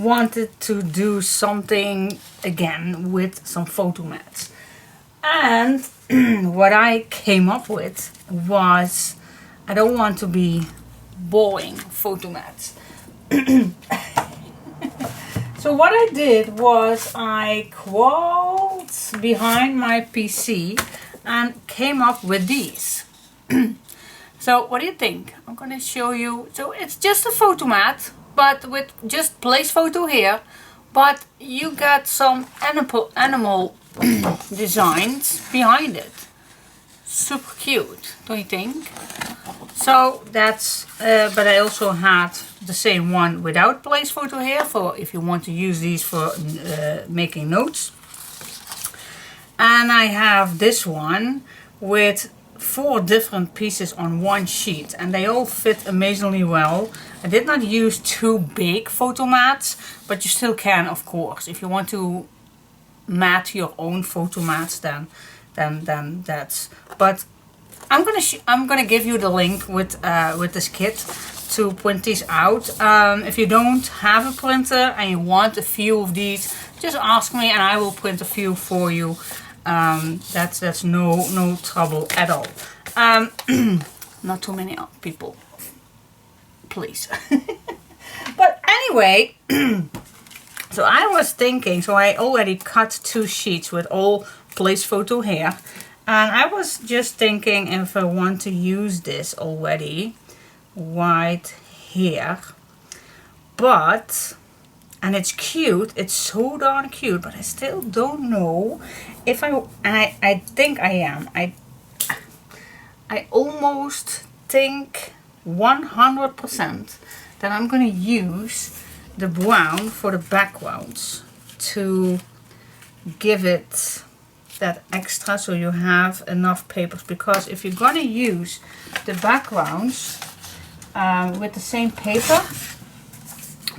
wanted to do something again with some photo mats. And what I came up with was, I don't want to be boring photo mats. So what I did was I crawled behind my PC and came up with these. So what do you think? I'm going to show you. So it's just a photo mat, but with just place photo here. But you got some animal designs behind it. Super cute, don't you think? So that's, but I also had the same one without place photo here for if you want to use these for making notes. And I have this one with 4 different pieces on one sheet, and they all fit amazingly well. I did not use 2 big photo mats, but you still can, of course. If you want to mat your own photo mats, then that's. But I'm gonna give you the link with this kit to print these out. If you don't have a printer and you want a few of these, just ask me and I will print a few for you. That's no trouble at all. Not too many people, please. But anyway, so I was thinking, so I already cut 2 sheets with all place photo here, and I was just thinking if I want to use this already right here, but, and it's cute, it's so darn cute, but I still don't know if I think I am. I almost think 100% that I'm going to use the brown for the backgrounds to give it that extra, so you have enough papers. Because if you're going to use the backgrounds with the same paper,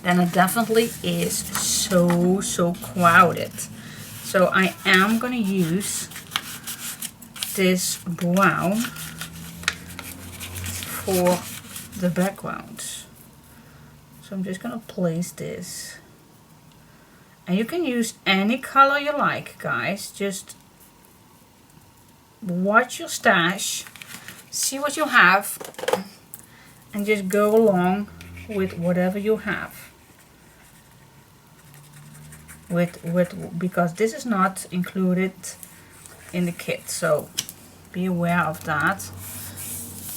then it definitely is so crowded. So I am going to use this brown for the backgrounds. So I'm just going to place this. And you can use any color you like, guys. Just watch your stash, see what you have, and just go along with whatever you have. Because this is not included in the kit, so be aware of that.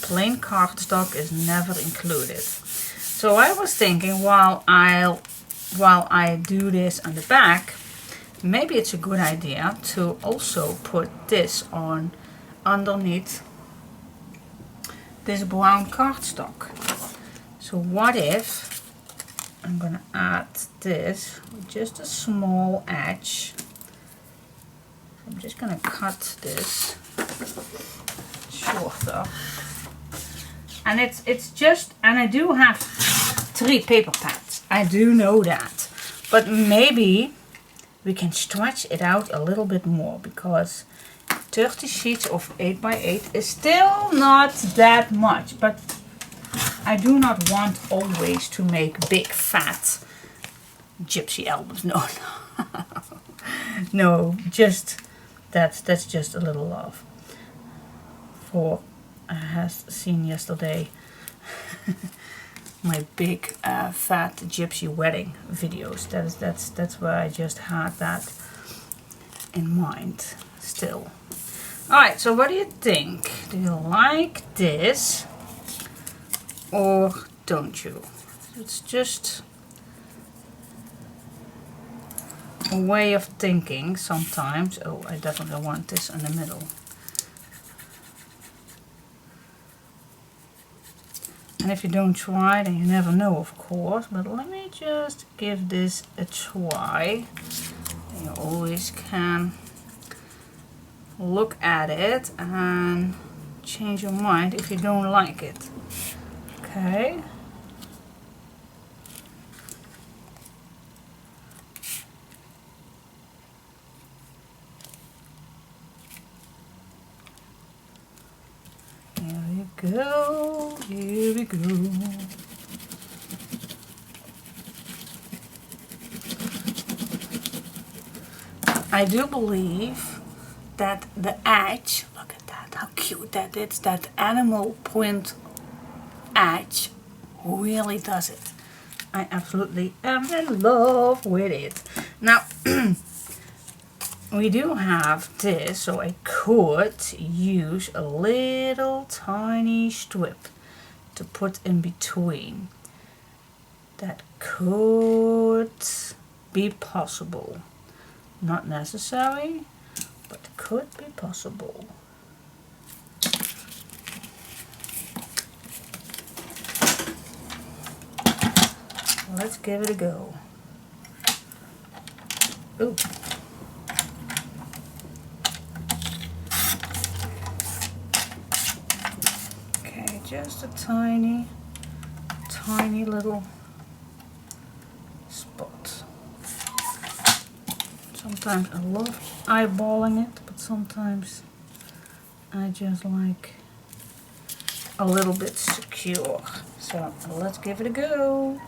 Plain cardstock is never included. So I was thinking, while I do this on the back, maybe it's a good idea to also put this on underneath this brown cardstock. So what if I'm gonna add this with just a small edge. So I'm just gonna cut this shorter. And it's just, and I do have 3 paper pads. I do know that. But maybe we can stretch it out a little bit more, because 30 sheets of 8x8 is still not that much. But I do not want always to make big fat gypsy albums. No. No, just that's just a little love for I have seen yesterday my big fat gypsy wedding videos. That's where I just had that in mind still. Alright, so what do you think? Do you like this or don't you? It's just a way of thinking sometimes. Oh, I definitely want this in the middle. And if you don't try, then you never know, of course. But let me just give this a try. You always can look at it and change your mind if you don't like it. Okay. Go, here we go. I do believe that the edge, look at that, how cute that is, that animal print edge really does it. I absolutely am in love with it. Now, we do have this, so I could use a little tiny strip to put in between. That could be possible. Not necessary, but could be possible. Let's give it a go. Ooh. Okay, just a tiny little spot. Sometimes I love eyeballing it, but sometimes I just like a little bit secure. So let's give it a go.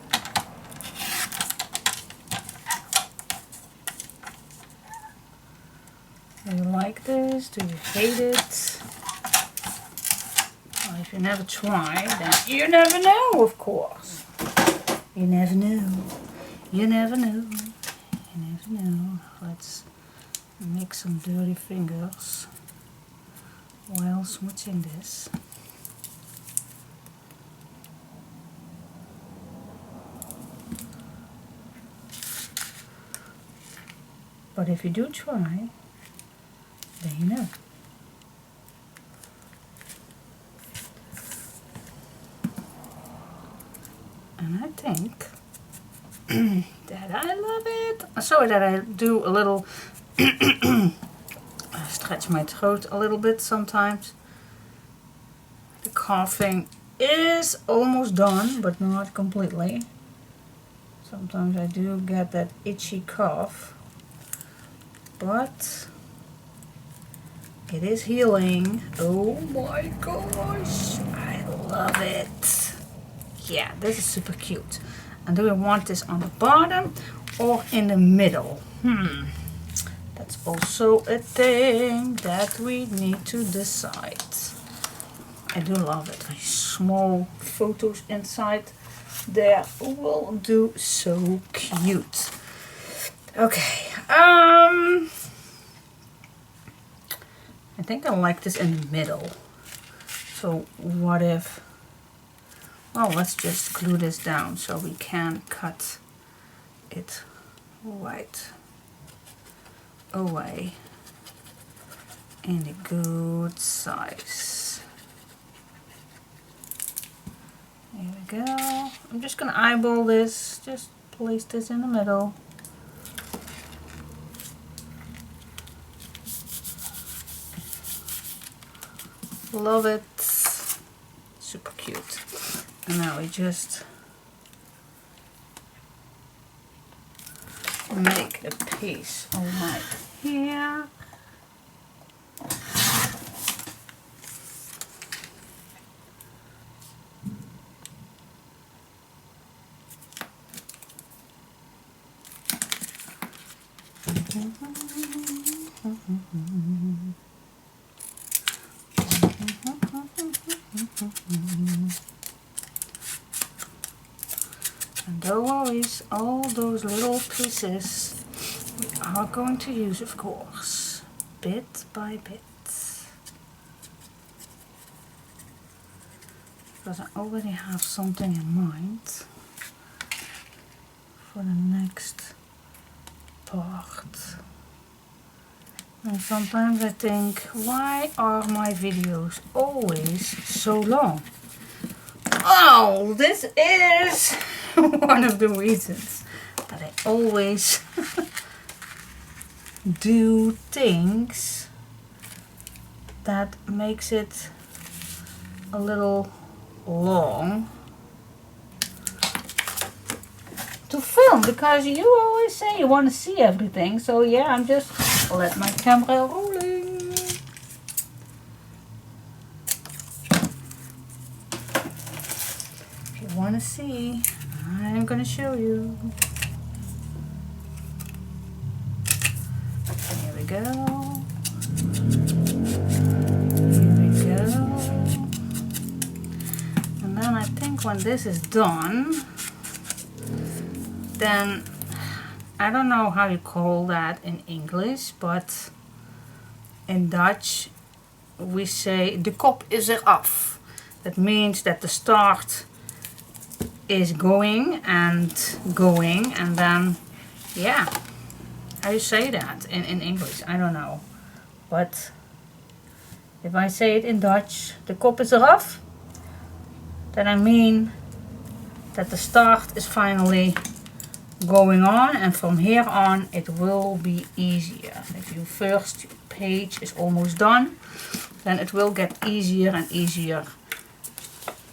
Do you like this? Do you hate it? Well, if you never try, then you never know, of course. You never know. You never know. You never know. Let's make some dirty fingers while switching this. But if you do try, then you know. And I think that I love it. Sorry that I do a little I stretch my throat a little bit sometimes. The coughing is almost done, but not completely. Sometimes I do get that itchy cough, but it is healing. Oh my gosh, I love it. Yeah, this is super cute. And do we want this on the bottom or in the middle? That's also a thing that we need to decide. I do love it. Like small photos inside there will do so cute. Okay. I think I like this in the middle. So what if, well, let's just glue this down so we can cut it right away in a good size. There we go. I'm just gonna eyeball this, just place this in the middle. Love it. Super cute. And now we just make a piece right here. And don't worry, all those little pieces we are going to use, of course, bit by bit. Because I already have something in mind for the next part. And sometimes I think, why are my videos always so long? Oh, this is one of the reasons that I always do things that makes it a little long to film, because you always say you want to see everything. So yeah, I'm just let my camera rolling. If you want to see, I'm gonna show you. we go. Here we go. And then I think when this is done, then I don't know how you call that in English, but in Dutch we say de kop is eraf. That means that the start is going, and then, yeah, how you say that in English, I don't know. But if I say it in Dutch, de kop is eraf, then I mean that the start is finally going on, and from here on it will be easier. If your first page is almost done, then it will get easier and easier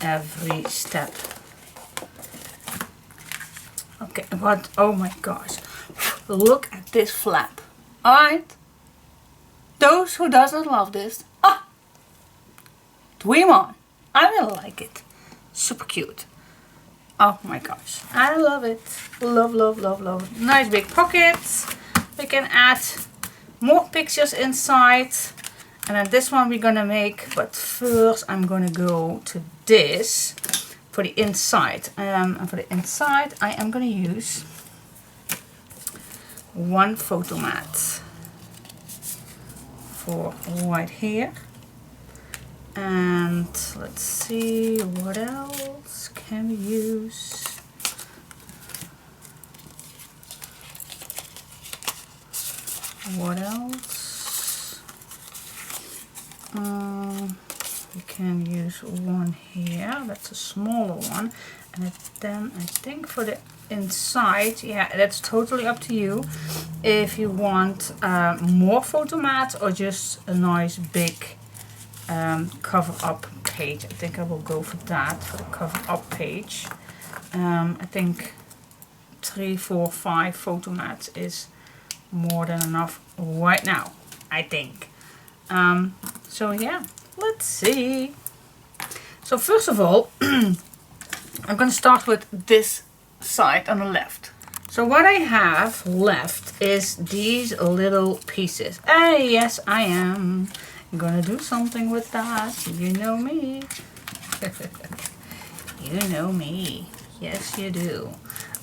every step. Okay, but oh my gosh, look at this flap. Alright, those who doesn't love this, dream on. I really like it. Super cute. Oh my gosh, I love it. Love, love, love, love. Nice big pockets. We can add more pictures inside. And then this one we're gonna make, but first I'm gonna go to this for the inside. And for the inside I am gonna use one photo mat for right here. And let's see, what else can we use? What else? We can use one here, that's a smaller one. And then I think for the inside, yeah, that's totally up to you. If you want more photo mats or just a nice big cover up page. I think I will go for that, for the cover up page. I think 3, 4, 5 photo mats is more than enough right now, I think. So yeah, let's see. So first of all, I'm going to start with this side on the left. So what I have left is these little pieces. Yes, I am gonna do something with that. You know me. You know me. Yes, you do.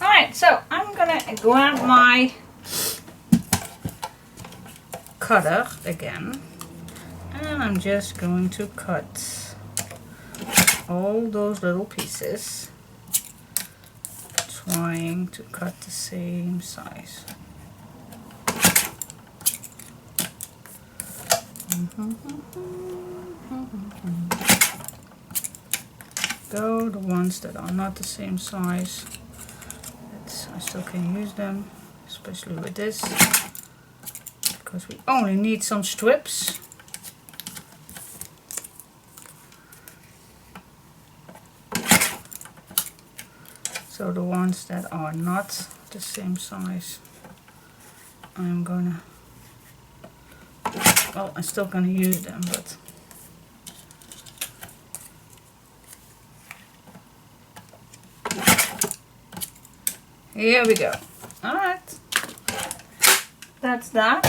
Alright, so I'm gonna grab my cutter again. And I'm just going to cut all those little pieces. Trying to cut the same size. Go the ones that are not the same size. I still can use them, especially with this, because we only need some strips. So the ones that are not the same size, I'm gonna, well, I'm still gonna use them, but here we go. Alright, that's that.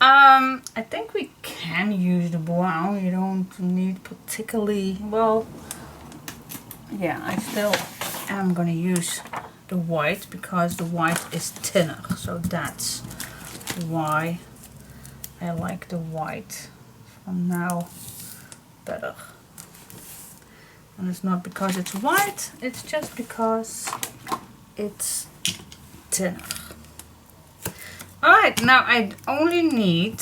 I think we can use the brown. You don't need particularly, well, yeah, I still am gonna use the white because the white is thinner, so that's why I like the white from now better. And it's not because it's white, it's just because it's thinner. Alright, now I only need,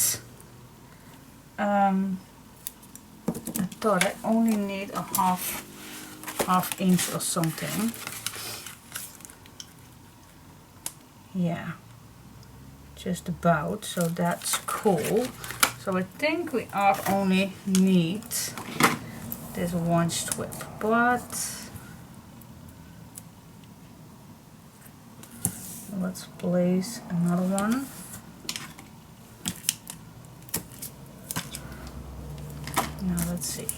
I thought I only need a half inch or something. Yeah, just about, so that's cool. So I think we are only need this one strip, but let's place another one. Now let's see.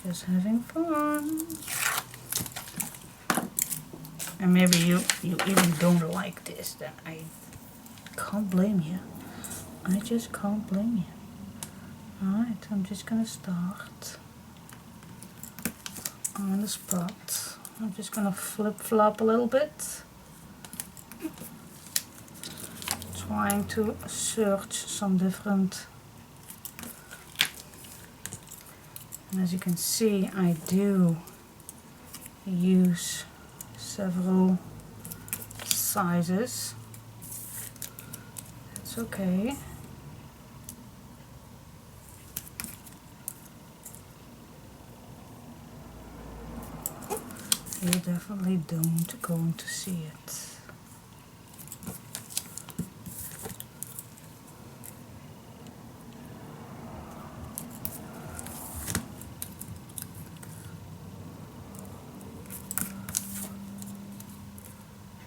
Just having fun. And maybe you even don't like this, then I can't blame you. I just can't blame you. Alright, I'm just gonna start on the spot. I'm just gonna flip flop a little bit, trying to search some different, and as you can see I do use several sizes. It's okay. You definitely don't going to see it.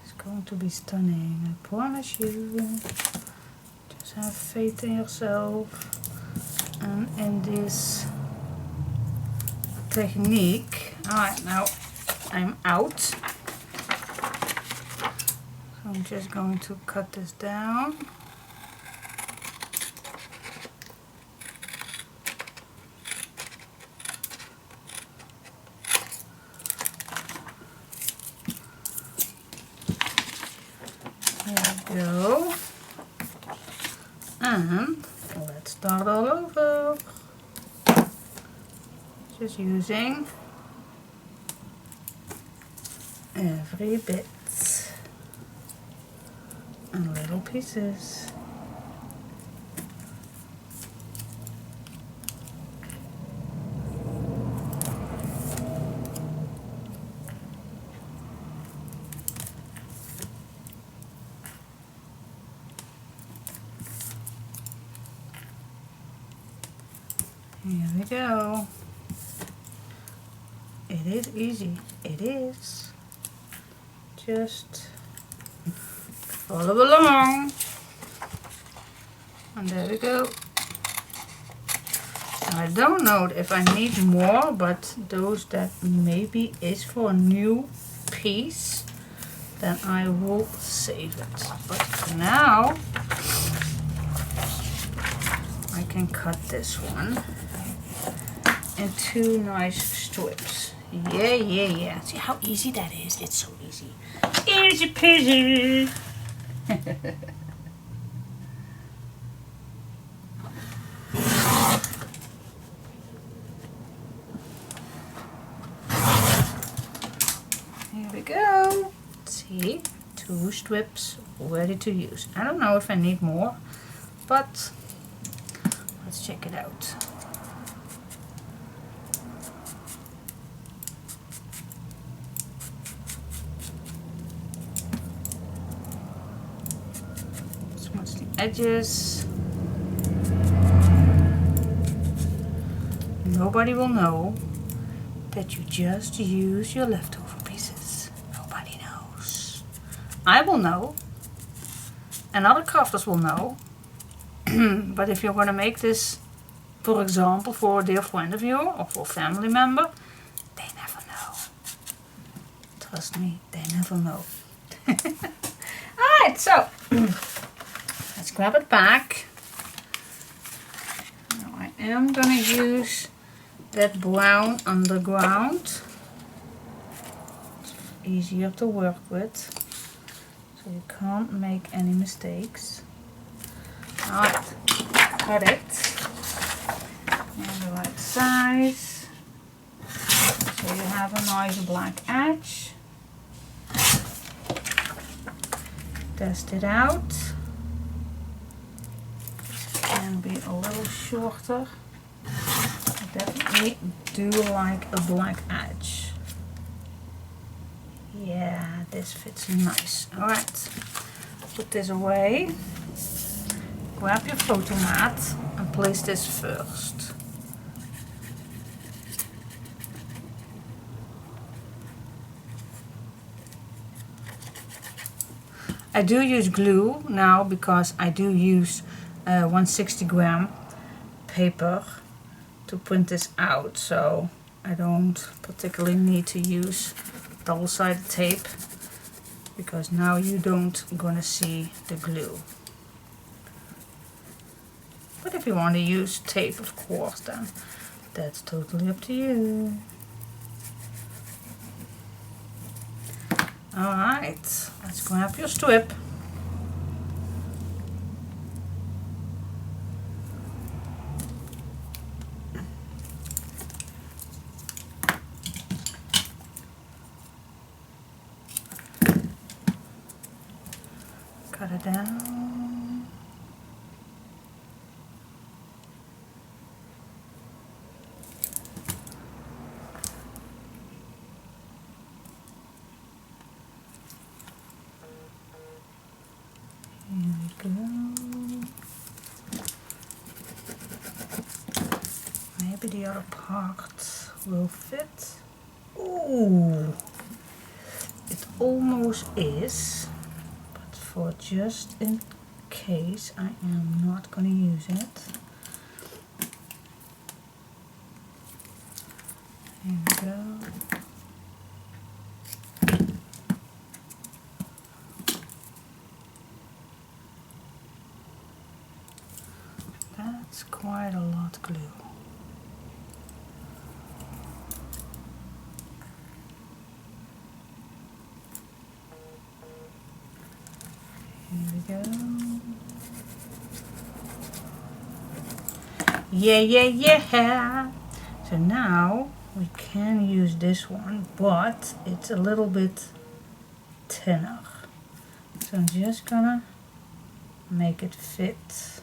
It's going to be stunning, I promise you. Just have faith in yourself and in this technique. Alright, now I'm out. So I'm just going to cut this down. There we go. And let's start all over. Just using every bit and little pieces. Here we go. It is easy. It is. Just follow along. And there we go. I don't know if I need more, but those that maybe is for a new piece, then I will save it. But for now, I can cut this one in 2 nice strips. Yeah. See how easy that is? It's so easy. Easy peasy. Here we go. See, 2 strips ready to use. I don't know if I need more, but let's check it out. Smudge the edges. Nobody will know that you just use your leftover pieces. Nobody knows. I will know, and other crafters will know. But if you're going to make this, for example, for a dear friend of you or for a family member, they never know. Trust me, they never know. Alright, so let's grab it back. Now I am going to use that brown underground. It's easier to work with, so you can't make any mistakes. Alright, cut it in the right size, so you have a nice black edge. Test it out. It can be a little shorter. I definitely do like a black edge. Yeah, this fits nice. Alright, put this away. Grab your photo mat and place this first. I do use glue now because I do use 160 gram paper to print this out, so I don't particularly need to use double-sided tape. because now you don't gonna see the glue. But if you want to use tape, of course, then that's totally up to you. Alright, let's grab your strip. Cut it down. Here we go. Maybe the other part will fit. Ooh, it almost is. For just in case, I am not going to use it. Here we go. That's quite a lot glue. Here we go. Yeah. So now we can use this one, but it's a little bit thinner. So I'm just gonna make it fit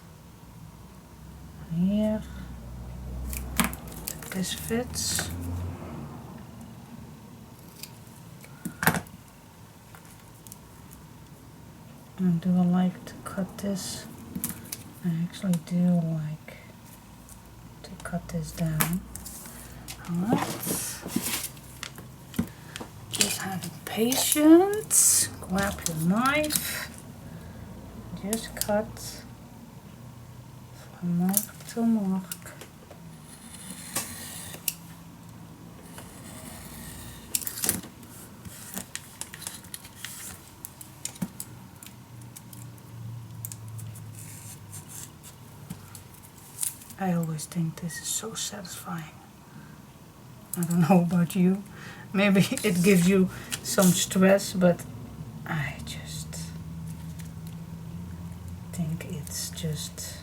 here. This fits. And do I like to cut this? I actually do like to cut this down. Alright. Just have patience. Grab your knife. Just cut from mark to mark. I always think this is so satisfying. I don't know about you. Maybe it gives you some stress, but I just think it's just,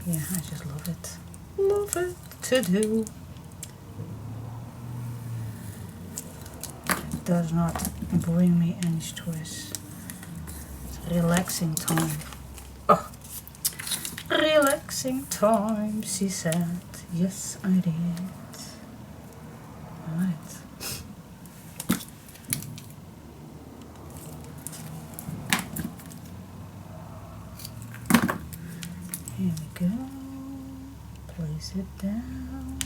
yeah, I just love it. Love it to do. It does not bring me any stress. It's relaxing time. Oh. Relaxing time, she said. Yes, I did. Alright. Here we go. Place it down.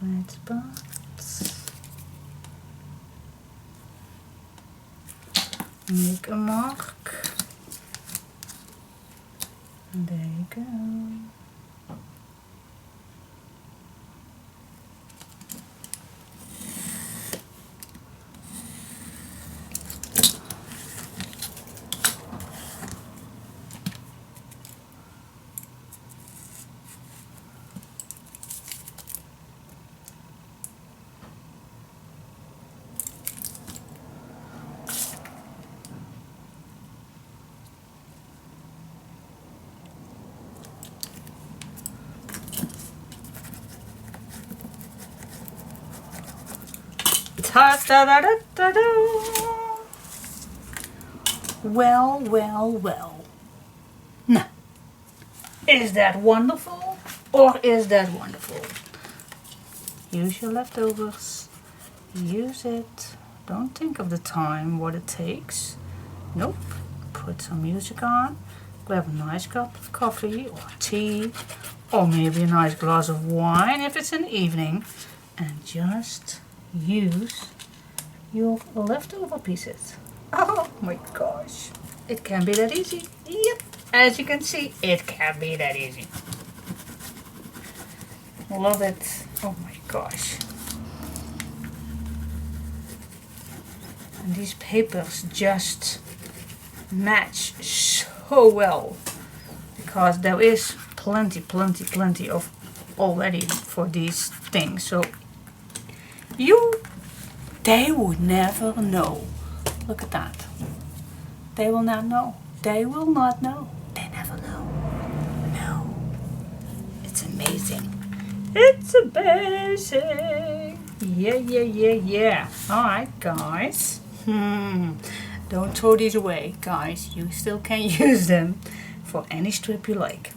Right spots. Make a mark. And there you go. Ta-da-da-da-da-da. Well. Now, is that wonderful or is that wonderful? Use your leftovers. Use it. Don't think of the time, what it takes. Nope. Put some music on. Grab a nice cup of coffee or tea, or maybe a nice glass of wine if it's an evening, and just use your leftover pieces. Oh my gosh, it can be that easy. Yep, as you can see, it can be that easy. Love it. Oh my gosh. And these papers just match so well, because there is plenty of already for these things. So they would never know. Look at that. They will not know. They will not know. They never know. No. It's amazing. It's amazing. Yeah. Alright, guys. Don't throw these away, guys. You still can use them for any strip you like.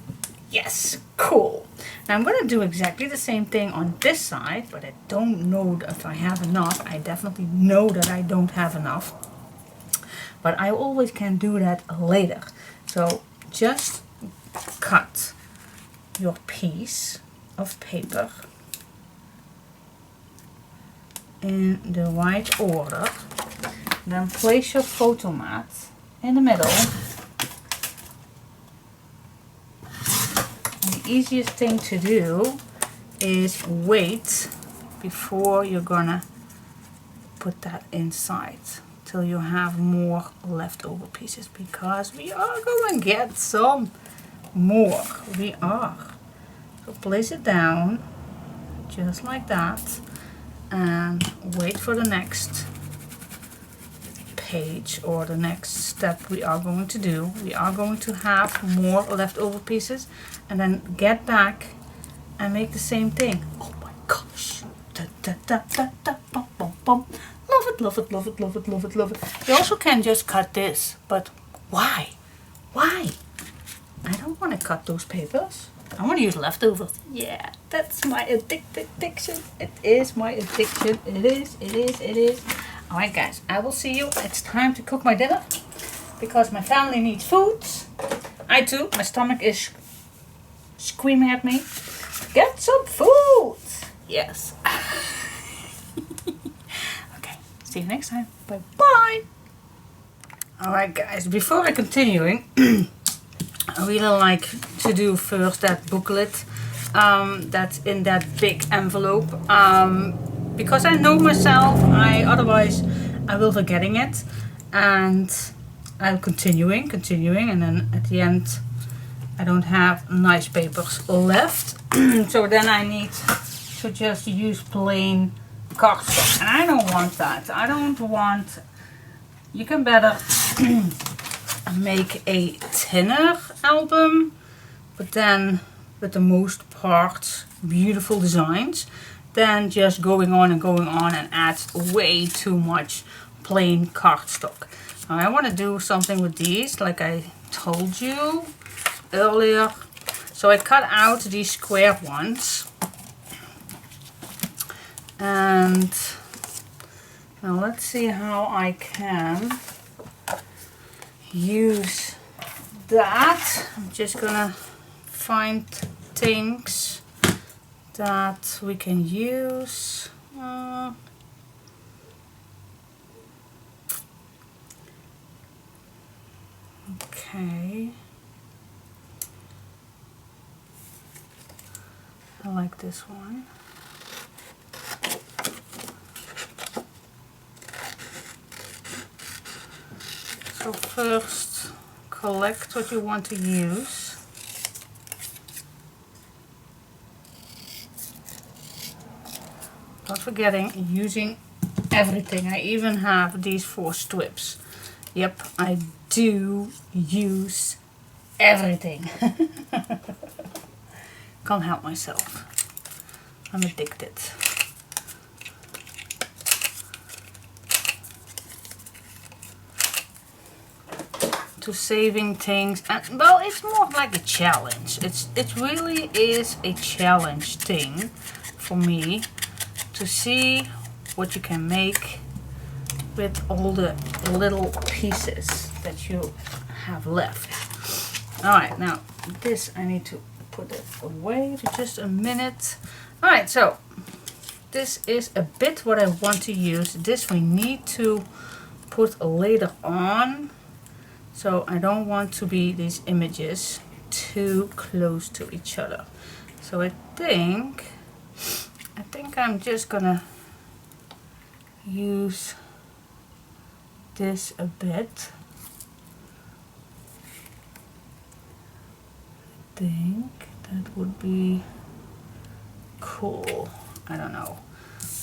Yes, cool. Now I'm going to do exactly the same thing on this side, but I don't know if I have enough. I definitely know that I don't have enough, but I always can do that later. So just cut your piece of paper in the right order. Then place your photo mat in the middle. The easiest thing to do is wait before you're gonna put that inside till you have more leftover pieces, because we are going to get some more. We are. So place it down just like that and wait for the next page or the next step we are going to do. We are going to have more leftover pieces, and then get back and make the same thing. Oh my gosh. Love it, love it, love it, love it, love it, love it. You also can just cut this, but why? Why? I don't want to cut those papers. I want to use leftovers. Yeah, that's my addiction. It is my addiction. It is. Alright guys, I will see you. It's time to cook my dinner because my family needs food. I too, my stomach is screaming at me. Get some food! Yes. Okay, see you next time. Bye bye! Alright guys, before I continuing, I really like to do first that booklet that's in that big envelope. Because I know myself, otherwise I will forgetting it, and I'm continuing, and then at the end I don't have nice papers left, so then I need to just use plain cardstock, and I don't want that. I don't want. You can better make a thinner album, but then with the most part beautiful designs, than just going on and add way too much plain cardstock. Now I want to do something with these, like I told you earlier. So I cut out these square ones, and now let's see how I can use that. I'm just gonna find things that we can use. Okay, I like this one. So first, collect what you want to use. Not forgetting using everything. I even have these 4 strips. Yep, I do use everything. Can't help myself. I'm addicted. To saving things, and well, it's more like a challenge. It really is a challenge thing for me to see what you can make with all the little pieces that you have left. Alright, now this I need to put it away for just a minute. Alright, so this is a bit what I want to use. This we need to put later on. So I don't want to be these images too close to each other. So I think I'm just gonna use this a bit. I think that would be cool. I don't know.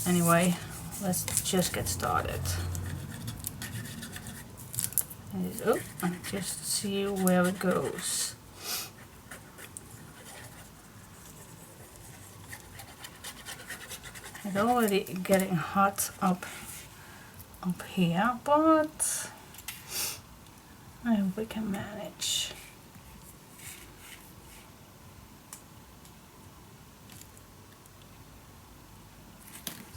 Anyway, let's just get started. And just see where it goes. It's already getting hot up here, but I hope we can manage.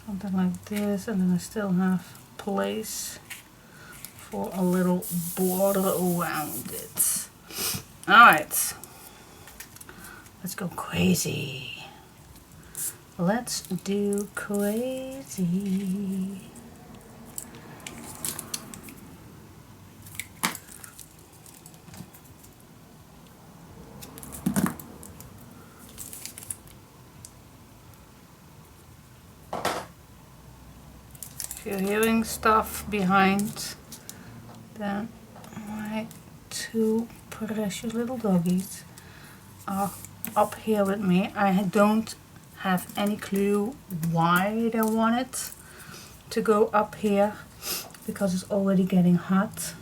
Something like this, and then I still have place for a little border around it. Alright, let's go crazy. Let's do crazy. If you're hearing stuff behind, then my two precious little doggies are up here with me. I don't have any clue why they want it to go up here, because it's already getting hot,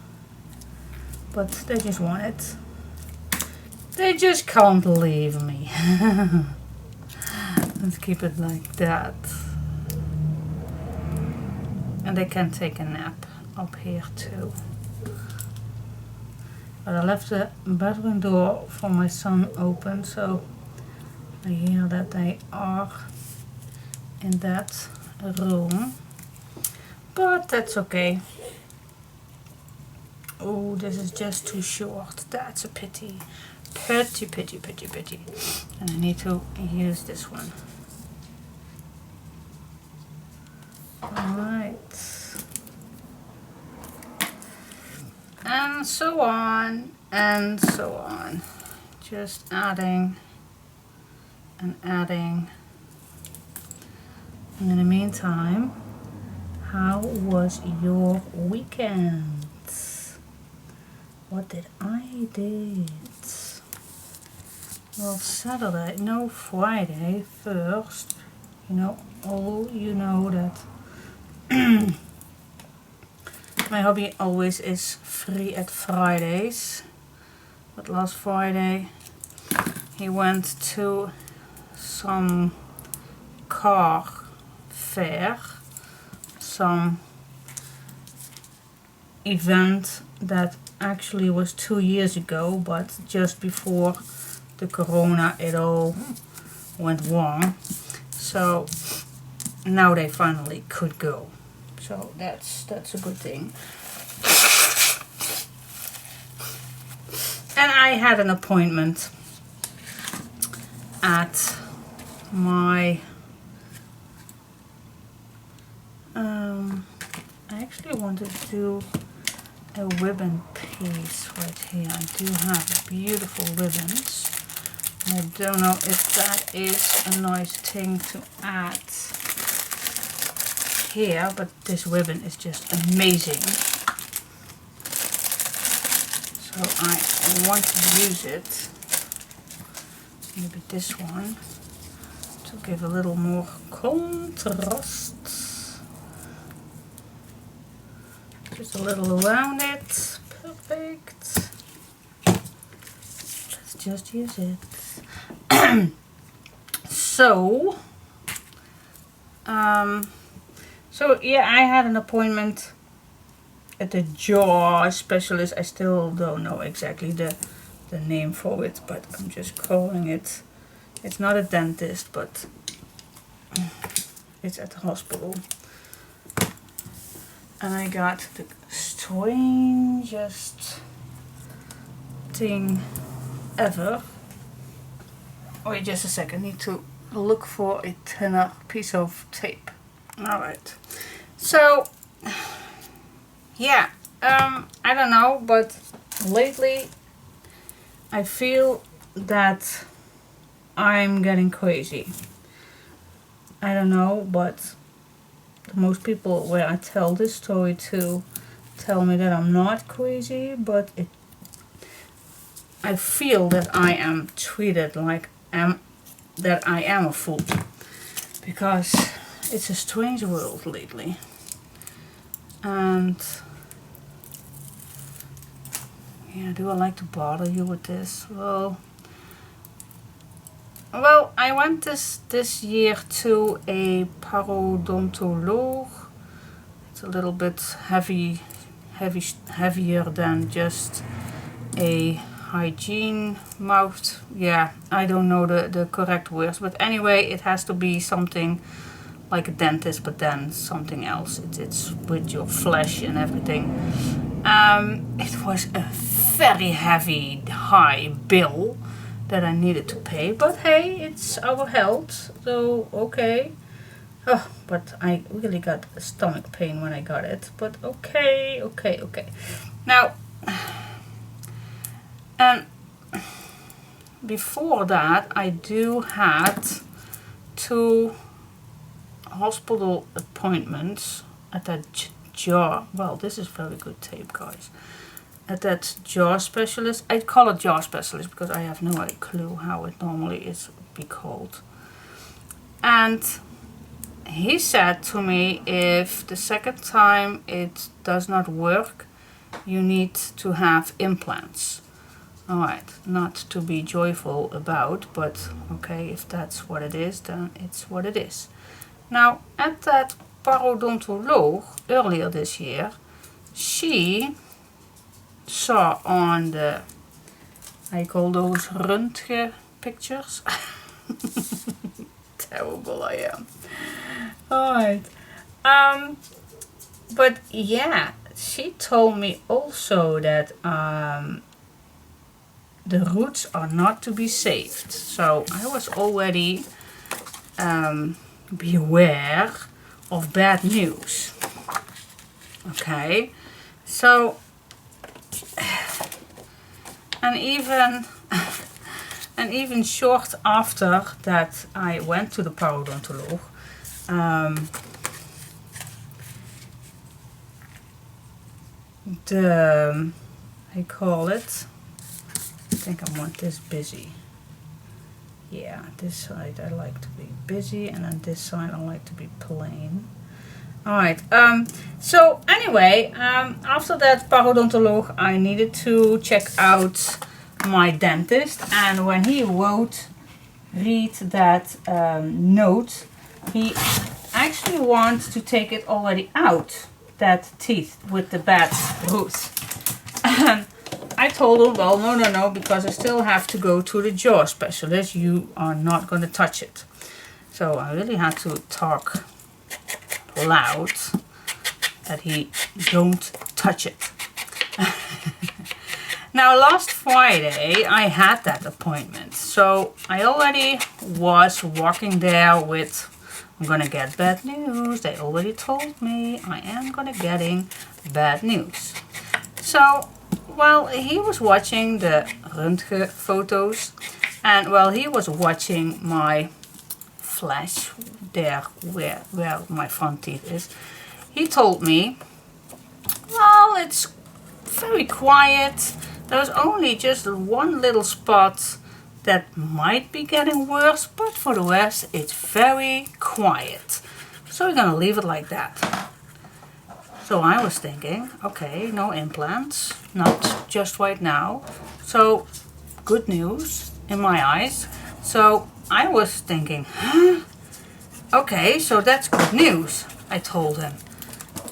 but they just want it. They just can't leave me. Let's keep it like that. And they can take a nap up here too. But I left the bedroom door for my son open, so I hear that they are in that room. But that's okay. Oh, this is just too short. That's a pity. Pity, pity, pity, pity. And I need to use this one. Alright. And so on, and so on. Just adding and adding. And in the meantime, how was your weekend? What did I did? Well, Saturday, no, Friday first. You know, you know that my hubby always is free at Fridays. But last Friday he went to some car fair, some event that actually was 2 years ago, but just before the corona it all went wrong. So now they finally could go. So that's a good thing. And I had an appointment at my I actually wanted to do a ribbon piece right here. I do have beautiful ribbons. I don't know if that is a nice thing to add here, but this ribbon is just amazing. So I want to use it, maybe this one, to give a little more contrast. Just a little around it. Perfect. Let's just use it. So yeah, I had an appointment at the jaw specialist. I still don't know exactly the name for it, but I'm just calling it. It's not a dentist, but it's at the hospital. And I got the strangest thing ever. Wait just a second, I need to look for a thinner piece of tape. Alright, so yeah, I don't know, but lately I feel that I'm getting crazy. I don't know, but most people where I tell this story to, tell me that I'm not crazy, but I feel that I am treated like that I am a fool, because it's a strange world lately. And yeah, do I like to bother you with this? Well, I went this year to a parodontoloog. It's a little bit heavier than just a hygiene mouth. Yeah, I don't know the correct words, but anyway, it has to be something like a dentist, but then something else. It's with your flesh and everything. It was a very heavy, high bill that I needed to pay, but hey, it's our health, so okay. Oh, but I really got a stomach pain when I got it, but okay. Now, and before that, I do had 2 hospital appointments at that jaw. Well, this is very good tape, guys. At that jaw specialist. I call it jaw specialist because I have no clue how it normally is be called. And he said to me, if the second time it does not work, you need to have implants. Alright, not to be joyful about, but okay, if that's what it is, then it's what it is. Now, at that parodontoloog earlier this year, she saw on the, I call those röntgen pictures. Terrible I am. Alright. But yeah, she told me also that the roots are not to be saved. So I was already beware of bad news. Okay, so and even short after that I went to the parodontoloog, I call it, I think I want this busy. Yeah, this side I like to be busy, and on this side I like to be plain. Alright, so anyway, after that parodontoloog, I needed to check out my dentist, and when he read that note, he actually wants to take it already out, that teeth with the bad roots. And I told him, well, no, because I still have to go to the jaw specialist. You are not going to touch it. So I really had to talk loud that he don't touch it. Now, last Friday I had that appointment, so I already was walking there with, I'm gonna get bad news. They already told me I am gonna getting bad news. So while he was watching the röntgen photos, and while he was watching my flesh there where my front teeth is, he told me, well, it's very quiet. There's only just one little spot that might be getting worse, but for the rest it's very quiet. So we're gonna leave it like that. So I was thinking, okay, no implants, not just right now. So good news in my eyes. So I was thinking, huh? Okay, so that's good news, I told him.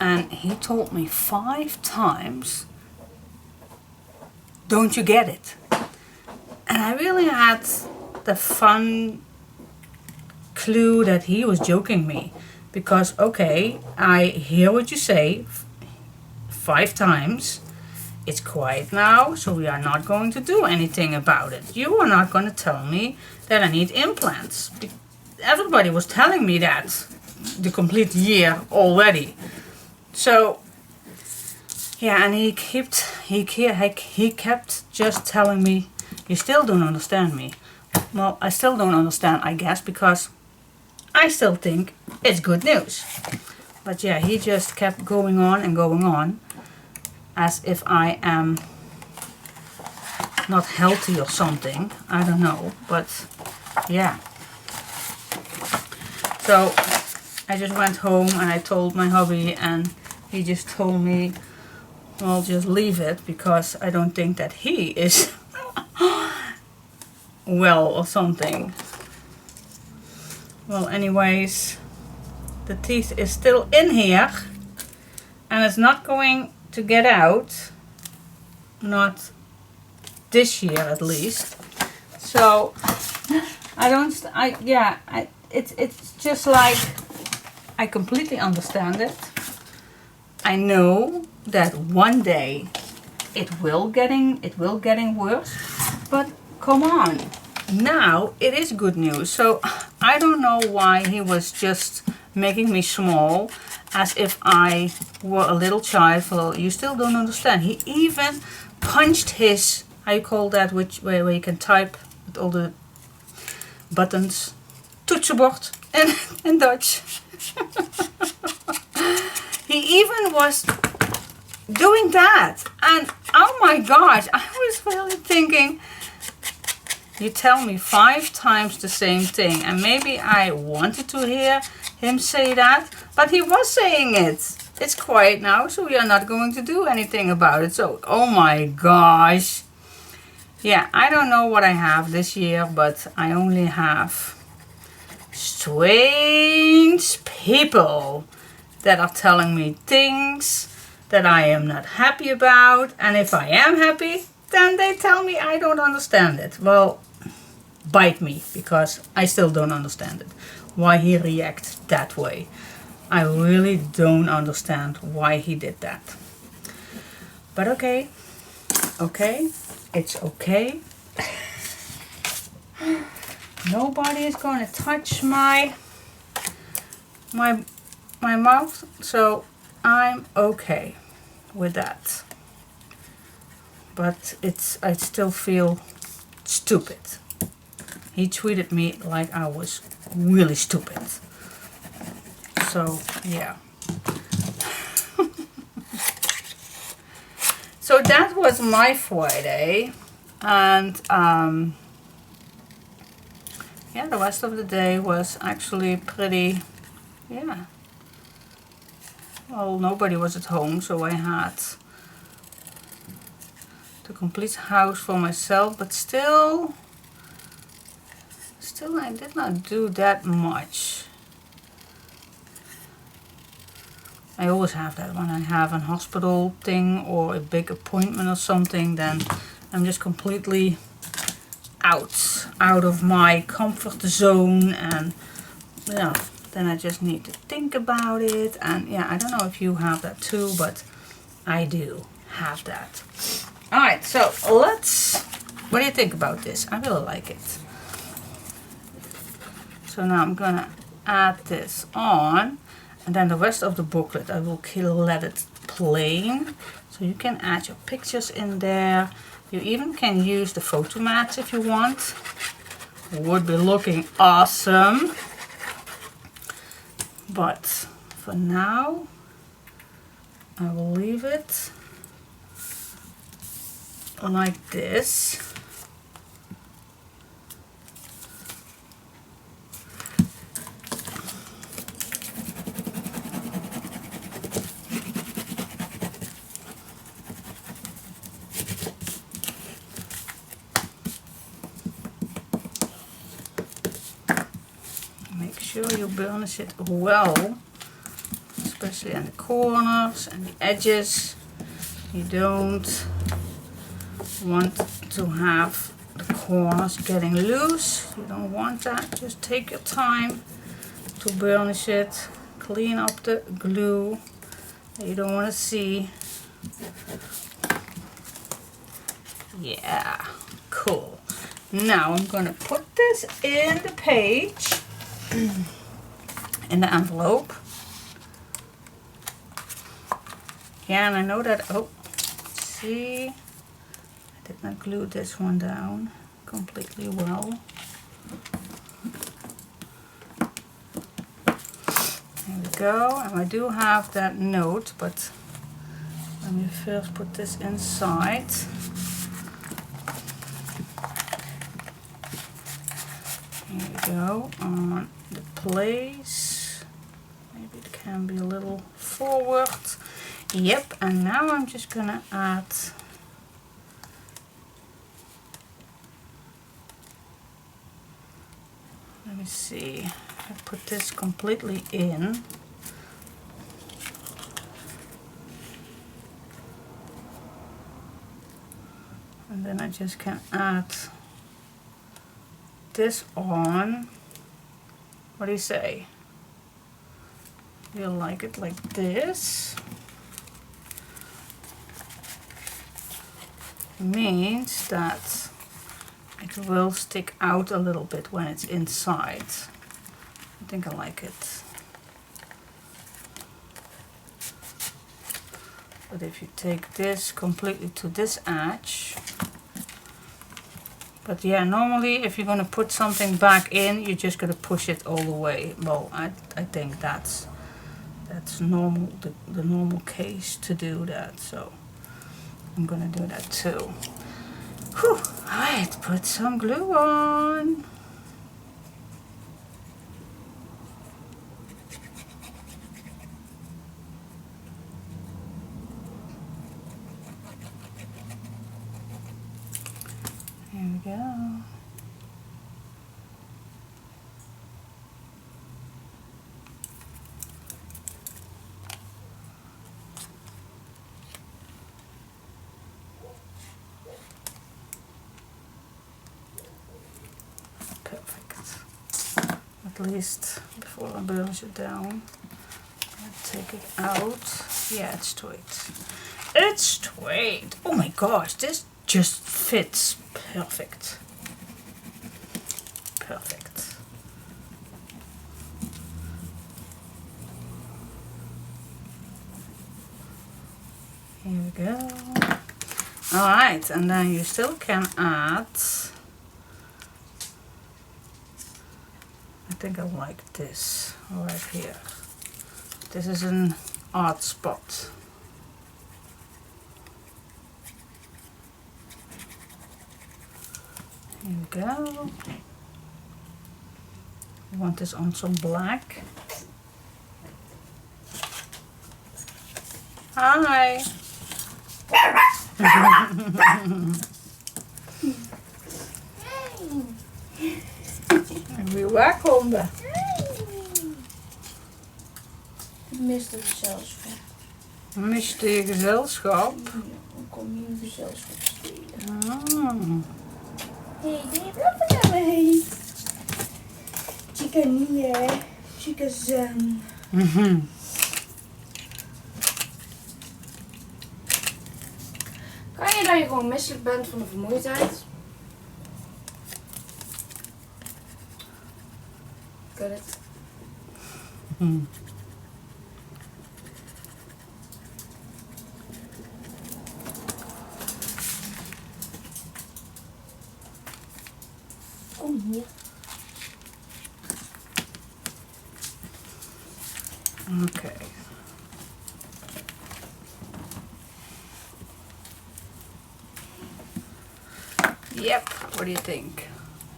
And he told me 5 times, don't you get it? And I really had the fun clue that he was joking me. Because, okay, I hear what you say 5 times. It's quiet now, so we are not going to do anything about it. You are not going to tell me that I need implants. Everybody was telling me that the complete year already. So yeah, and he kept just telling me, you still don't understand me. Well, I still don't understand, I guess, because I still think it's good news. But yeah, he just kept going on and going on. as if I am not healthy or something. I don't know, but yeah. So I just went home and I told my hubby, and he just told me, well, just leave it, because I don't think that he is well or something. Well, anyways, the teeth is still in here and it's not going to get out, not this year at least. So it's just like, I completely understand it. I know that one day it will getting worse, but come on, now it is good news. So I don't know why he was just making me small, as if I were a little child. Well, you still don't understand. He even punched his, how you call that, where you can type with all the buttons, toetsenbord in Dutch. He even was doing that, and oh my gosh, I was really thinking, you tell me 5 times the same thing, and maybe I wanted to hear him say that, but he was saying it. It's quiet now, so we are not going to do anything about it. So, oh my gosh. Yeah, I don't know what I have this year, but I only have strange people that are telling me things that I am not happy about, and if I am happy, then they tell me I don't understand it. Well, bite me, because I still don't understand it. Why he reacts that way. I really don't understand why he did that. But okay, it's okay. Nobody is going to touch my mouth, so I'm okay with that. But I still feel stupid. He treated me like I was really stupid. So yeah. So that was my Friday, and yeah, the rest of the day was actually pretty, yeah. Well, nobody was at home, so I had the complete house for myself, but still I did not do that much. I always have that when I have a hospital thing or a big appointment or something, then I'm just completely out of my comfort zone, and yeah, then I just need to think about it. And yeah, I don't know if you have that too, but I do have that. Alright, so what do you think about this? I really like it. So now I'm gonna add this on, and then the rest of the booklet I will let it plain, so you can add your pictures in there. You even can use the photo mats if you want. It would be looking awesome. But for now, I will leave it like this. Make sure you burnish it well, especially in the corners and the edges. You don't want to have the corners getting loose. You don't want that. Just take your time to burnish it. Clean up the glue that you don't want to see. Yeah, cool. Now I'm going to put this in the page, in the envelope. Yeah, and I know that, oh, see, I did not glue this one down completely well. There we go, and I do have that note, but Let me first put this inside. Here we go, on the place. Maybe it can be a little forward. Yep, and now I'm just gonna add let me see, I put this completely in. And then I just can add this on. What do you say? You'll like it like this. Means that it will stick out a little bit when it's inside. I think I like it. But if you take this completely to this edge, but yeah, normally if you're going to put something back in, you're just going to push it all the way. Well, I think that's normal, the normal case to do that. So I'm going to do that too. Whew, alright, put some glue on. Here we go. Perfect. At least before I burns it down. I'll take it out. Yeah, it's straight. It's straight. Oh my gosh, this just fits perfect. Perfect. Here we go. Alright, and then you still can add, I think I like this right here. This is an odd spot. Here we go. I want this on some black. Hi. En weer waakhonden. Ik mis het gezelschap. Miste je gezelschap? Ja, ik kom hier een gezelschap spelen. Ah. Hé, doe je blaffen naar me? Chica niet, chica zen. Kan je dat je gewoon misselijk bent van de vermoeidheid? Got it. Kom hier. Okay. Yep, what do you think?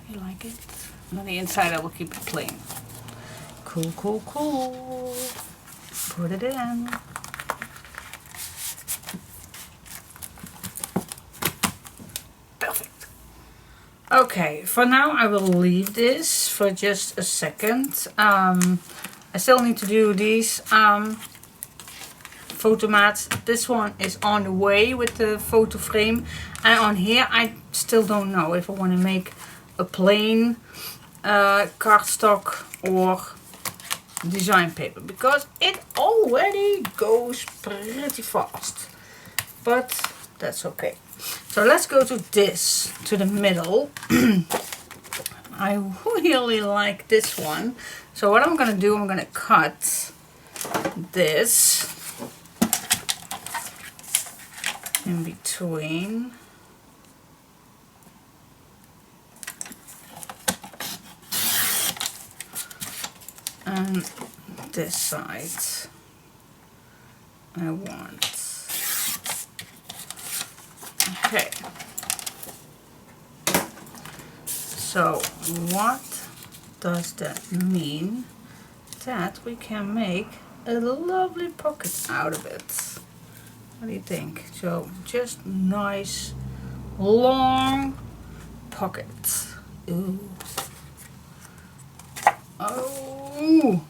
You like it? On the inside I will keep it plain. Cool, cool, cool. Put it in. Perfect. Okay, for now I will leave this for just a second. I still need to do these photo mats. This one is on the way with the photo frame, and on here I still don't know if I want to make a plain cardstock or design paper, because it already goes pretty fast, but that's okay. So let's go to this, to the middle. I really like this one. So what I'm gonna do, I'm gonna cut this in between. And this side I want Okay. So what does that mean? That we can make a lovely pocket out of it. What do you think? So just nice long pockets. Ooh. Oh.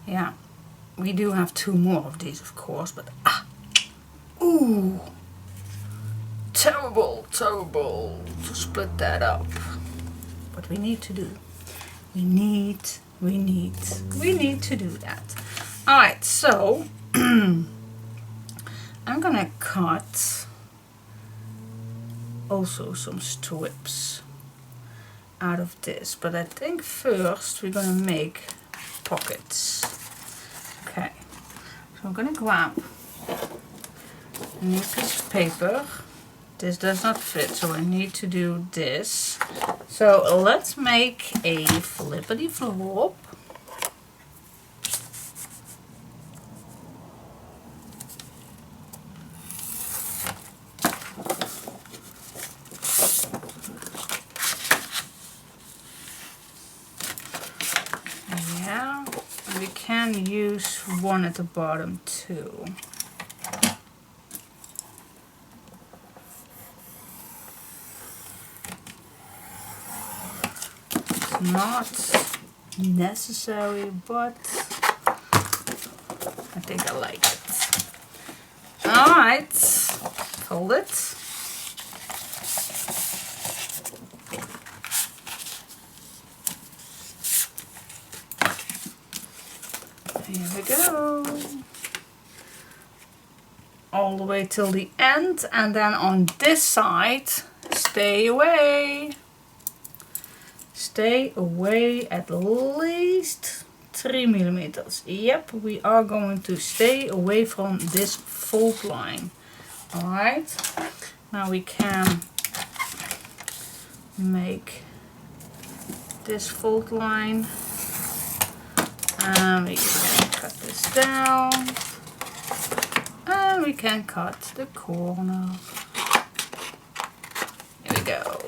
Yeah. We do have 2 more of these, of course, but ooh. Terrible, terrible to split that up. What we need to do. We need to do that. Alright, so I'm gonna cut also some strips out of this, but I think first we're gonna make pockets. Okay, so I'm gonna grab a new piece of paper. This does not fit, so I need to do this. So let's make a flippity flop. Yeah, we can use one at the bottom too. Not necessary, but I think I like it. Alright, fold it. Here we go. All the way till the end, and then on this side, stay away. Stay away at least 3 millimeters. Yep, we are going to stay away from this fold line. Alright, now we can make this fold line, and we can cut this down, and we can cut the corner. Here we go.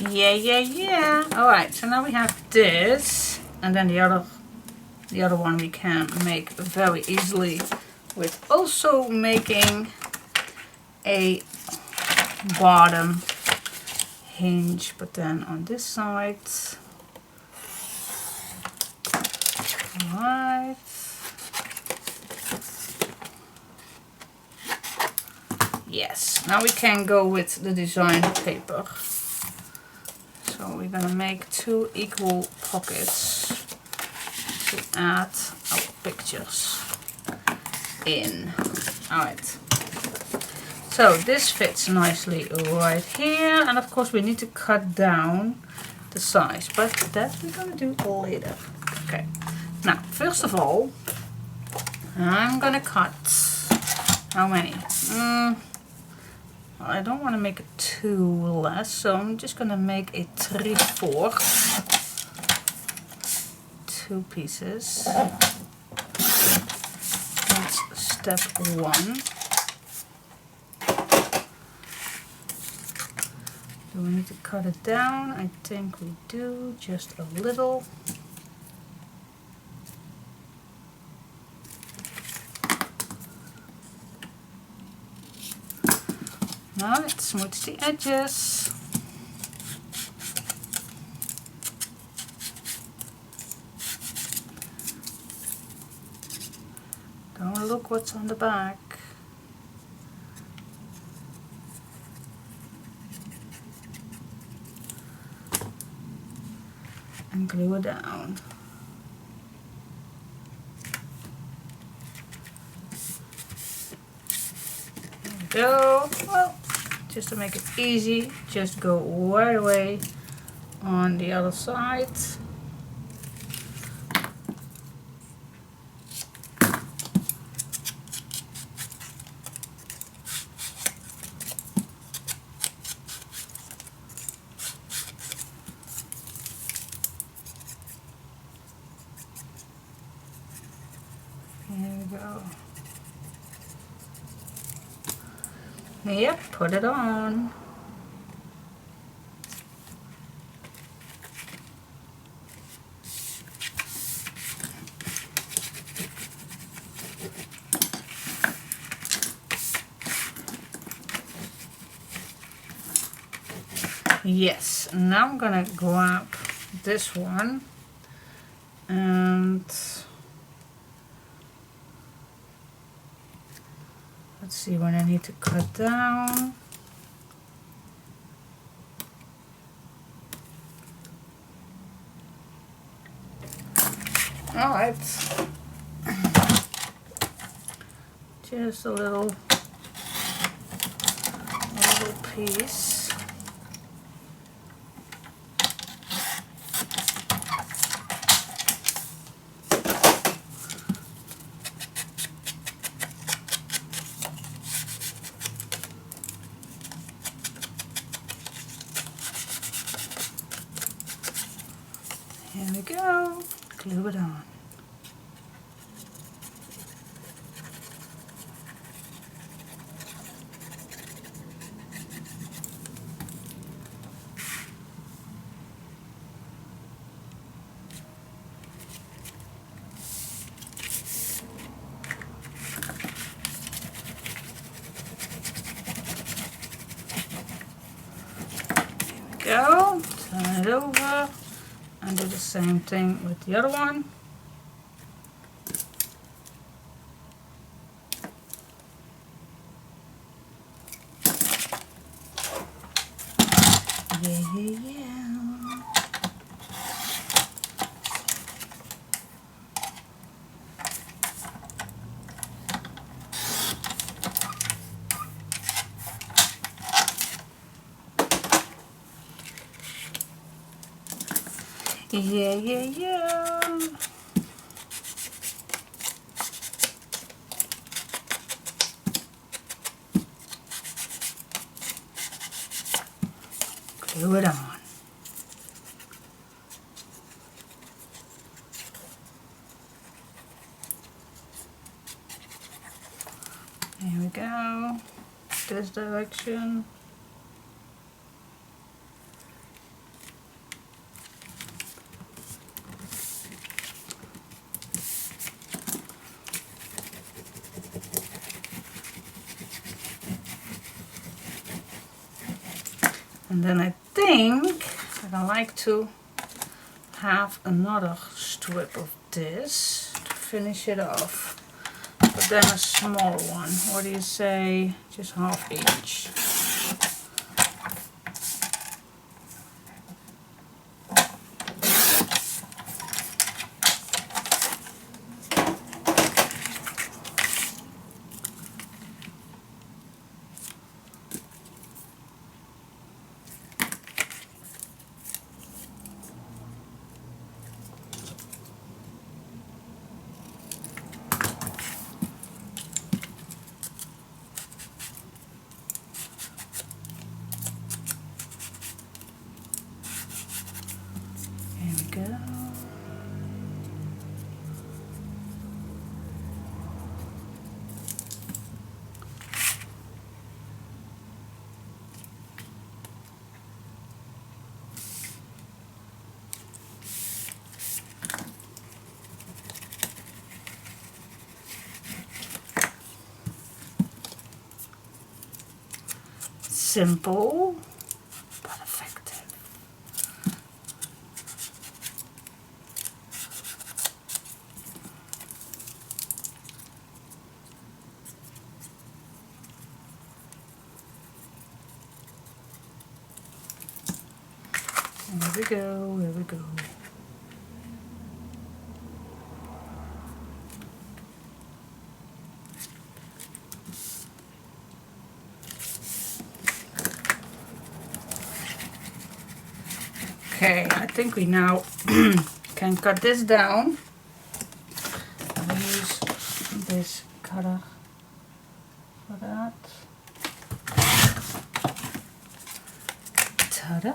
Yeah. Alright, so now we have this, and then the other one we can make very easily with also making a bottom hinge, but then on this side. Alright. Yes, now we can go with the design paper. So we're gonna make 2 equal pockets to add our pictures in. Alright. So this fits nicely right here, and of course we need to cut down the size, but that we're gonna do later. Okay. Now, first of all, I'm gonna cut how many? I don't want to make it too less, so I'm just going to make a 3/4. 2 pieces. That's step 1. Do we need to cut it down? I think we do, just a little. Now let's smooth the edges. Don't look what's on the back. And glue it down. There we go. Well, just to make it easy, just go right away on the other side. go. Yep, put it on. Yes, now I'm gonna grab this one and let's see when I need to cut down. Alright, just a little piece. Here we go, glue it on. Go, turn it over and do the same thing with the other one. Yeah. Glue it on. Here we go. This direction. And then I think that I like to have another strip of this to finish it off. But then a small one. What do you say? Just half each. Go. Simple but effective. Here we go, here we go. Okay, I think we now can cut this down. I'll use this cutter for that. Ta-da!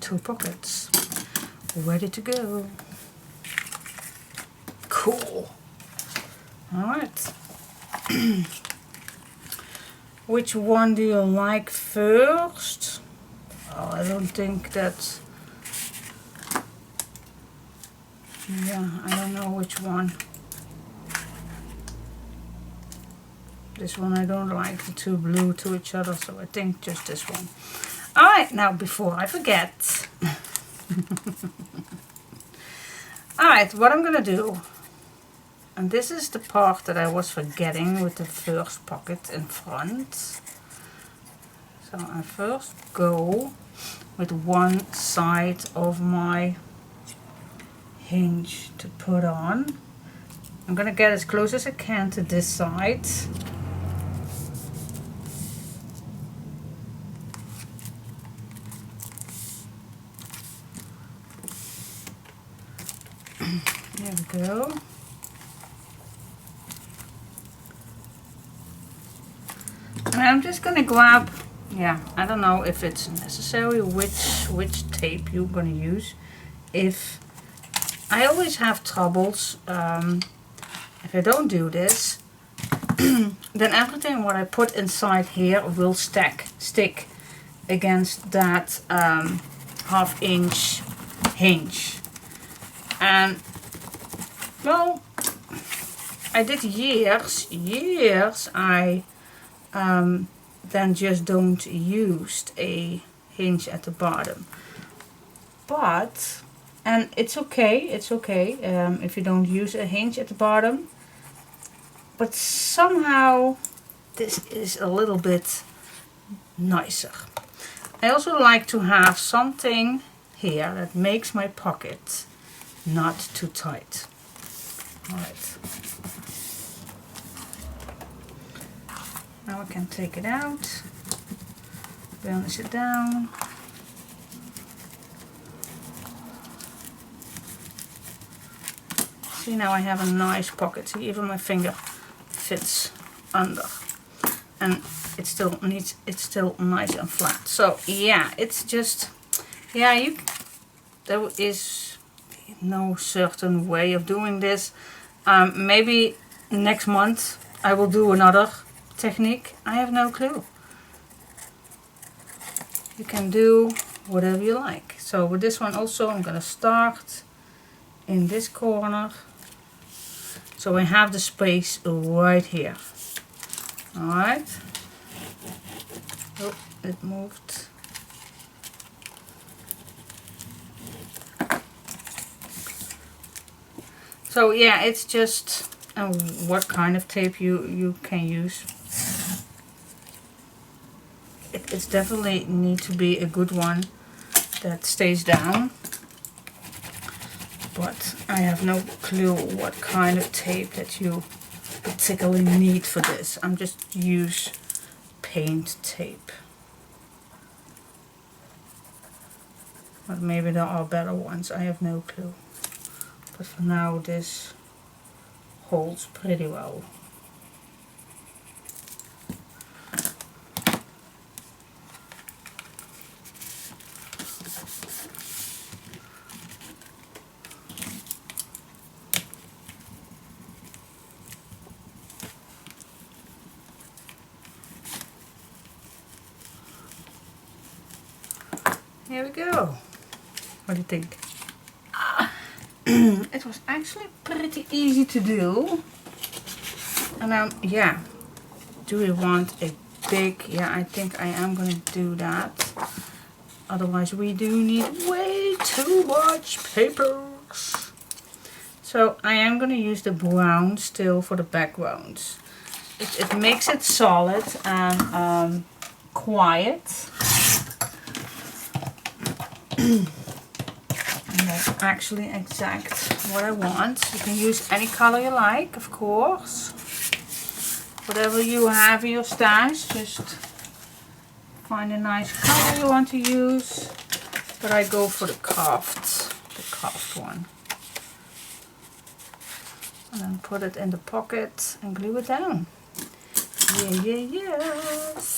2 pockets ready to go. Cool. Alright. Which one do you like first? Oh, I don't think that... Yeah, I don't know which one. This one I don't like, the 2 blue to each other, so I think just this one. Alright, now before I forget. Alright, what I'm gonna do, and this is the part that I was forgetting with the first pocket in front. So I first go with one side of my hinge to put on. I'm gonna get as close as I can to this side. There we go. And I'm just gonna grab, yeah, I don't know if it's necessary which tape you're gonna use. If I always have troubles if I don't do this, then everything what I put inside here will stick against that 1/2 inch hinge. And well, I did years I then just don't use a hinge at the bottom, but and it's okay if you don't use a hinge at the bottom, but somehow this is a little bit nicer. I also like to have something here that makes my pocket not too tight. Alright. Now I can take it out, balance it down. See, now I have a nice pocket. See, even my finger fits under. And it's still nice and flat. So yeah, it's just, yeah, there is no certain way of doing this. Maybe next month I will do another technique. I have no clue. You can do whatever you like. So with this one also I'm gonna start in this corner, so I have the space right here. Alright. Oh, it moved. So yeah, it's just what kind of tape you can use. It's definitely need to be a good one that stays down, but I have no clue what kind of tape that you particularly need for this. I'm just use paint tape, but maybe there are better ones. I have no clue, but for now this holds pretty well. Here we go. What do you think? It was actually pretty easy to do. And yeah, do we want a big, yeah, I think I am going to do that. Otherwise we do need way too much papers. So I am going to use the brown still for the backgrounds. It makes it solid and quiet. And that's actually exact what I want. You can use any color you like, of course. Whatever you have in your stash, just find a nice color you want to use. But I go for the carved one. And then put it in the pocket and glue it down. Yes.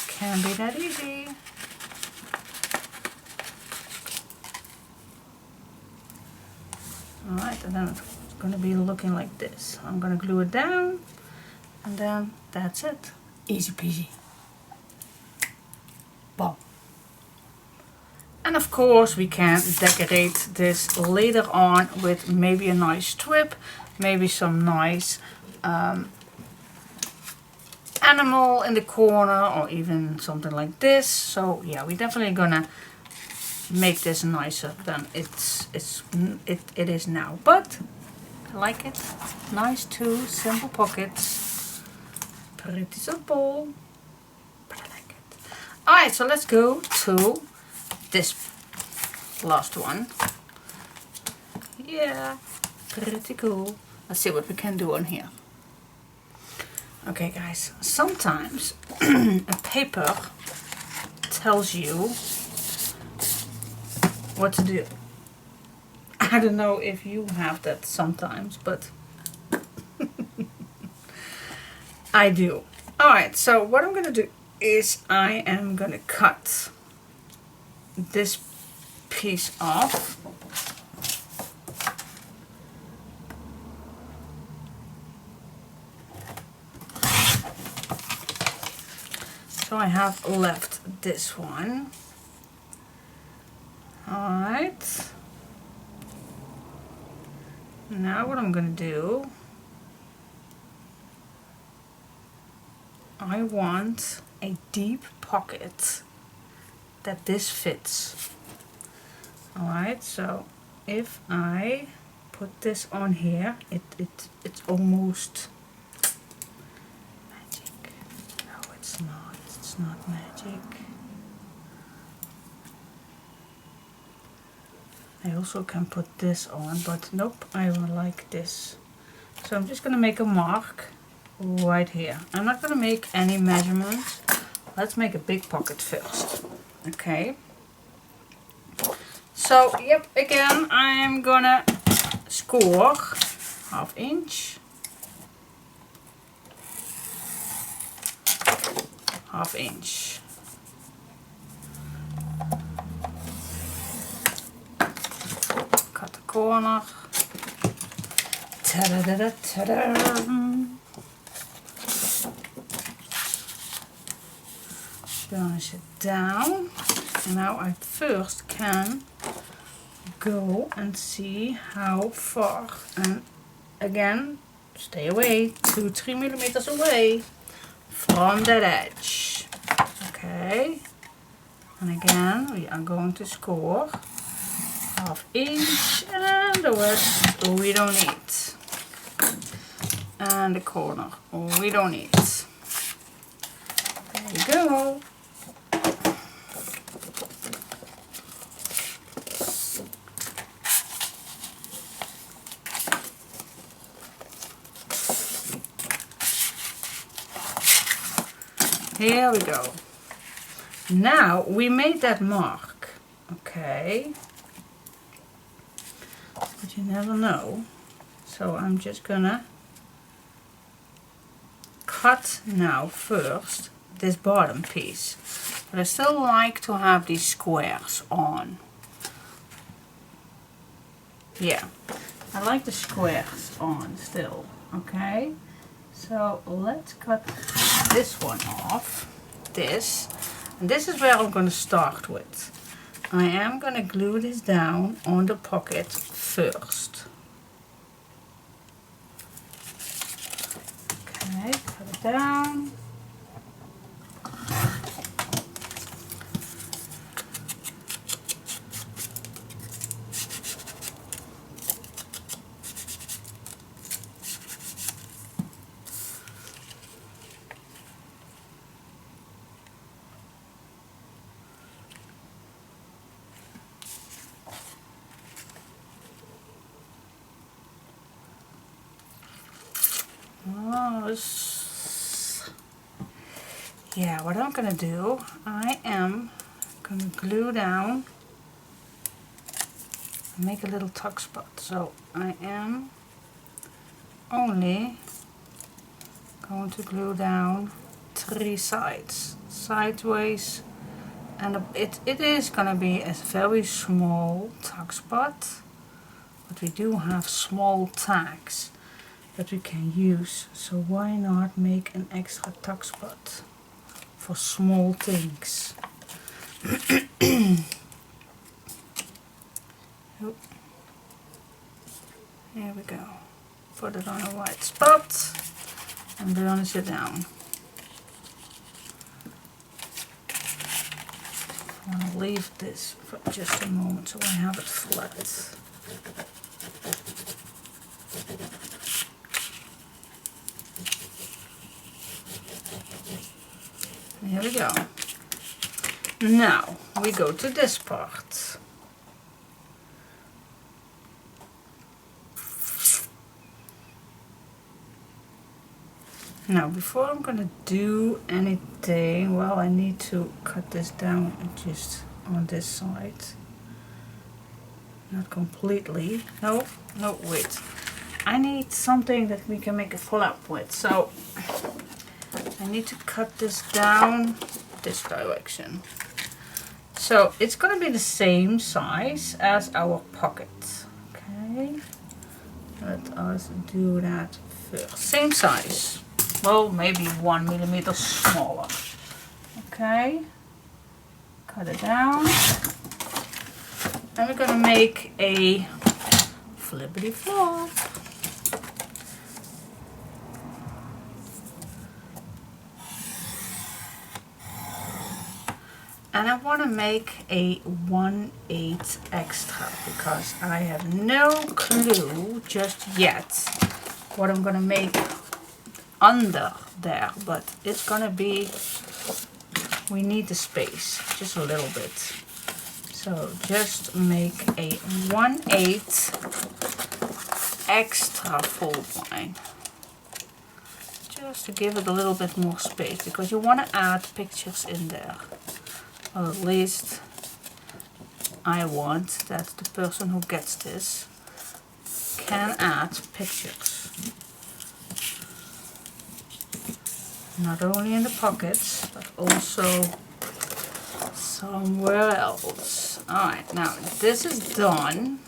Can be that easy. Alright, and then it's going to be looking like this. I'm going to glue it down, and then that's it. Easy peasy. Boom. And of course we can decorate this later on with maybe a nice strip, maybe some nice animal in the corner, or even something like this. So yeah, we're definitely gonna make this nicer than it is now. But I like it. Nice two simple pockets. Pretty simple. But I like it. Alright, so let's go to this last one. Yeah, pretty cool. Let's see what we can do on here. Okay guys, sometimes a paper tells you what to do. I don't know if you have that sometimes, but I do. Alright, so what I'm going to do is I am going to cut this piece off. So I have left this one. Alright. Now what I'm going to do, I want a deep pocket that this fits. Alright, so if I put this on here, it's almost magic. No, it's not. It's not magic. I also can put this on, but nope, I will like this. So I'm just going to make a mark right here. I'm not going to make any measurements. Let's make a big pocket first. Okay. So, yep, again, I'm gonna score 1/2 inch. 1/2 inch. Cut the corner. Ta-da-da-da, ta-da. Burnish it down. Now I first can go and see how far, and again, stay away, 2-3 millimeters away from that edge. Okay, and again we are going to score 1/2 inch, and the rest we don't need, and the corner we don't need. There you go. Here we go. Now we made that mark, okay, but you never know, so I'm just gonna cut now first this bottom piece, but I still like to have these squares on. Yeah, I like the squares on still, okay. So let's cut this one off, and this is where I'm going to start with. I am going to glue this down on the pocket first. Okay, cut it down. Yeah, what I'm gonna do, I am gonna glue down and make a little tuck spot. So I am only going to glue down 3 sides, sideways, and it is gonna be a very small tuck spot. but we do have small tags that we can use, so why not make an extra tuck spot for small things. Oh. Here we go. Put it on a white spot and burnish it down. I'm going to leave this for just a moment so I have it flat. Here we go. Now we go to this part. Now before I'm gonna do anything, well, I need to cut this down just on this side. Not completely. No, wait. I need something that we can make a flap with. So I need to cut this down this direction. So it's gonna be the same size as our pocket. Okay. Let us do that first. Same size. Well, maybe 1 millimeter smaller. Okay, cut it down, and we're gonna make a flippity flop. And I want to make a 1/8 extra because I have no clue just yet what I'm gonna make under there, but it's gonna be, we need the space just a little bit, so just make a 1/8 extra fold line just to give it a little bit more space, because you want to add pictures in there, or at least I want that the person who gets this can add pictures. Not only in the pockets, but also somewhere else. Alright, now this is done.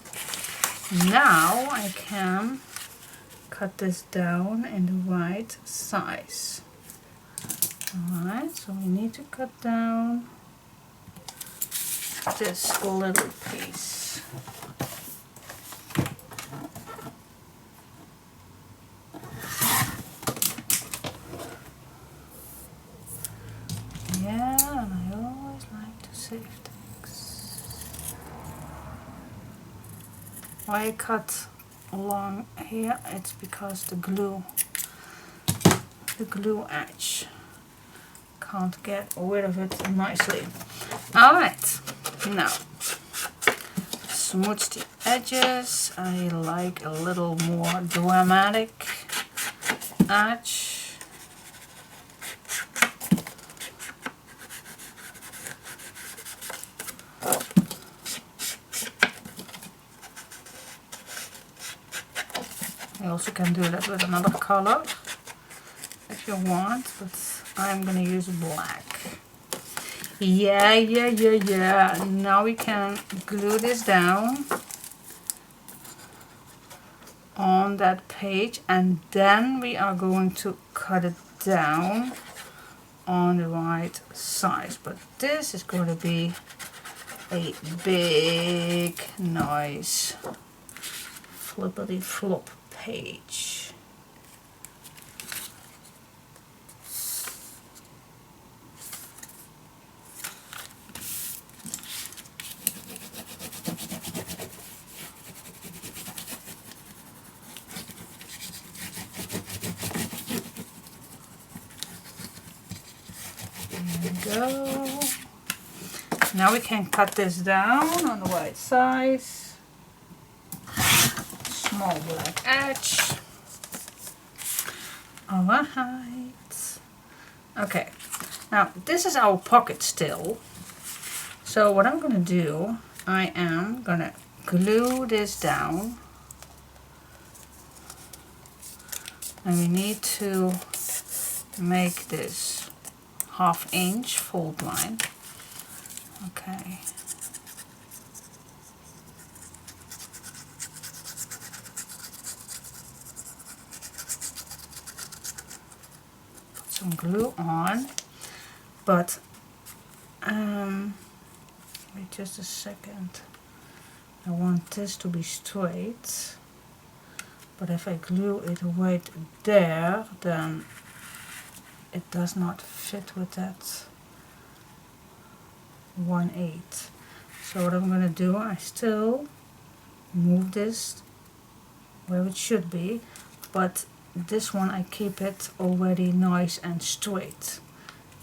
Now I can cut this down in the right size. Alright, so we need to cut down this little piece. Yeah, and I always like to save things. Why I cut along here, it's because the glue edge, can't get rid of it nicely. Alright, now smooth the edges. I like a little more dramatic edge. You also can do that with another color if you want, but I'm gonna use black. Yeah. Now we can glue this down on that page, and then we are going to cut it down on the right size. But this is going to be a big, nice flippity flop page. Go. Now we can cut this down on the right size. Small black edge. Alright. Okay. Now this is our pocket still. So what I'm gonna do, I am gonna glue this down. And we need to make this 1/2 inch fold line. Okay. some glue on, but wait just a second. I want this to be straight, but if I glue it right there, then it does not fit with that 1/8. So what I'm gonna do, I still move this where it should be, but this one I keep it already nice and straight,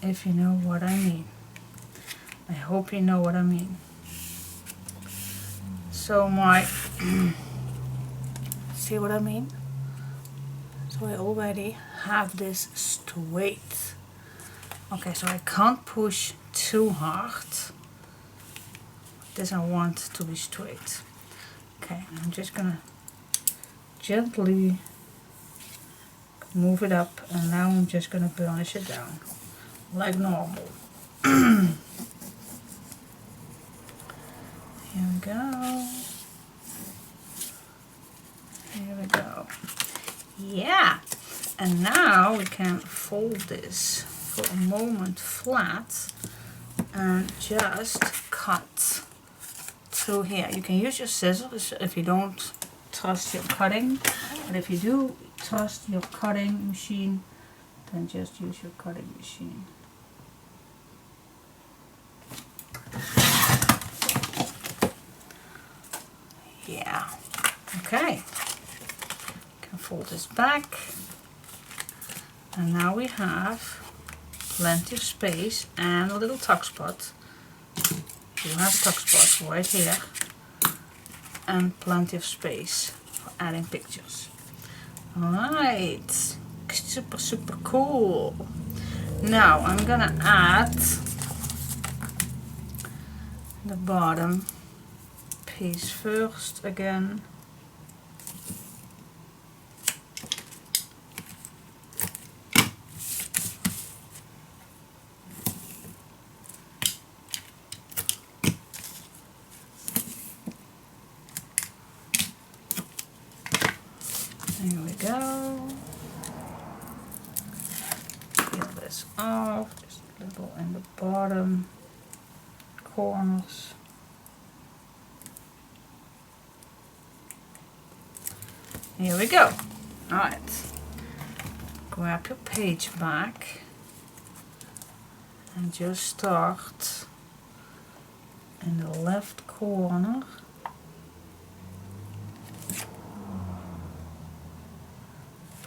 if you know what I mean. I hope you know what I mean. So my see what I mean? So I already have this straight. Okay, so I can't push too hard. This I want to be straight. Okay, I'm just gonna gently move it up, and now I'm just gonna burnish it down like normal. Here we go. Here we go. Yeah, and now we can fold this for a moment flat and just cut through here. You can use your scissors if you don't trust your cutting, but if you do trust your cutting machine, then just use your cutting machine. Yeah, okay. Can fold this back, and now we have plenty of space and a little tuck spot. You have tuck spots right here, and plenty of space for adding pictures. Alright, super cool. Now I'm gonna add the bottom piece first again. There we go. Peel this off, just a little in the bottom corners. Here we go. Alright. Grab your page back and just start in the left corner.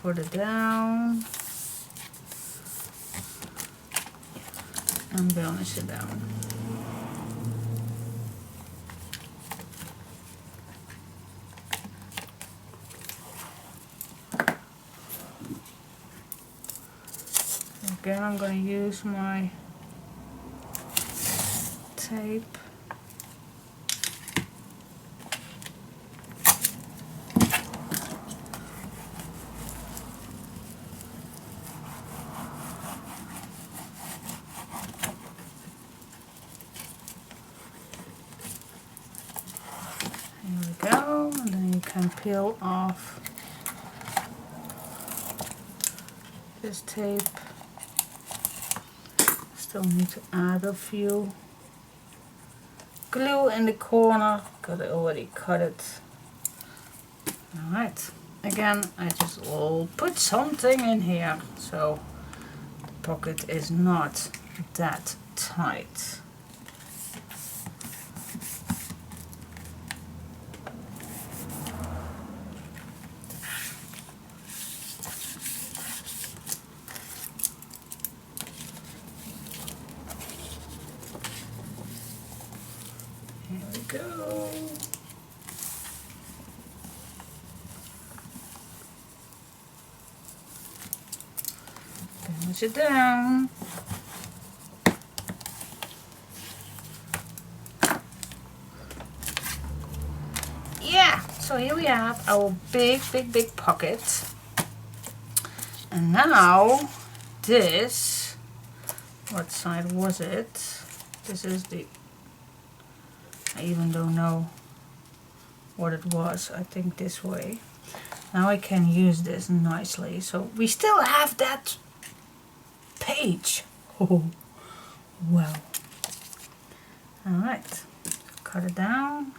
Put it down and burnish it down. Again, I'm going to use my tape. Here we go, and then you can peel off this tape. Still need to add a few glue in the corner because I already cut it. Alright, again I just will put something in here so the pocket is not that tight. Here we go. Push it down. Yeah, so here we have our big pocket. And now this, what side was it? This is the, I even don't know what it was. I think this way. Now I can use this nicely. So we still have that page. Oh, wow. Alright, cut it down.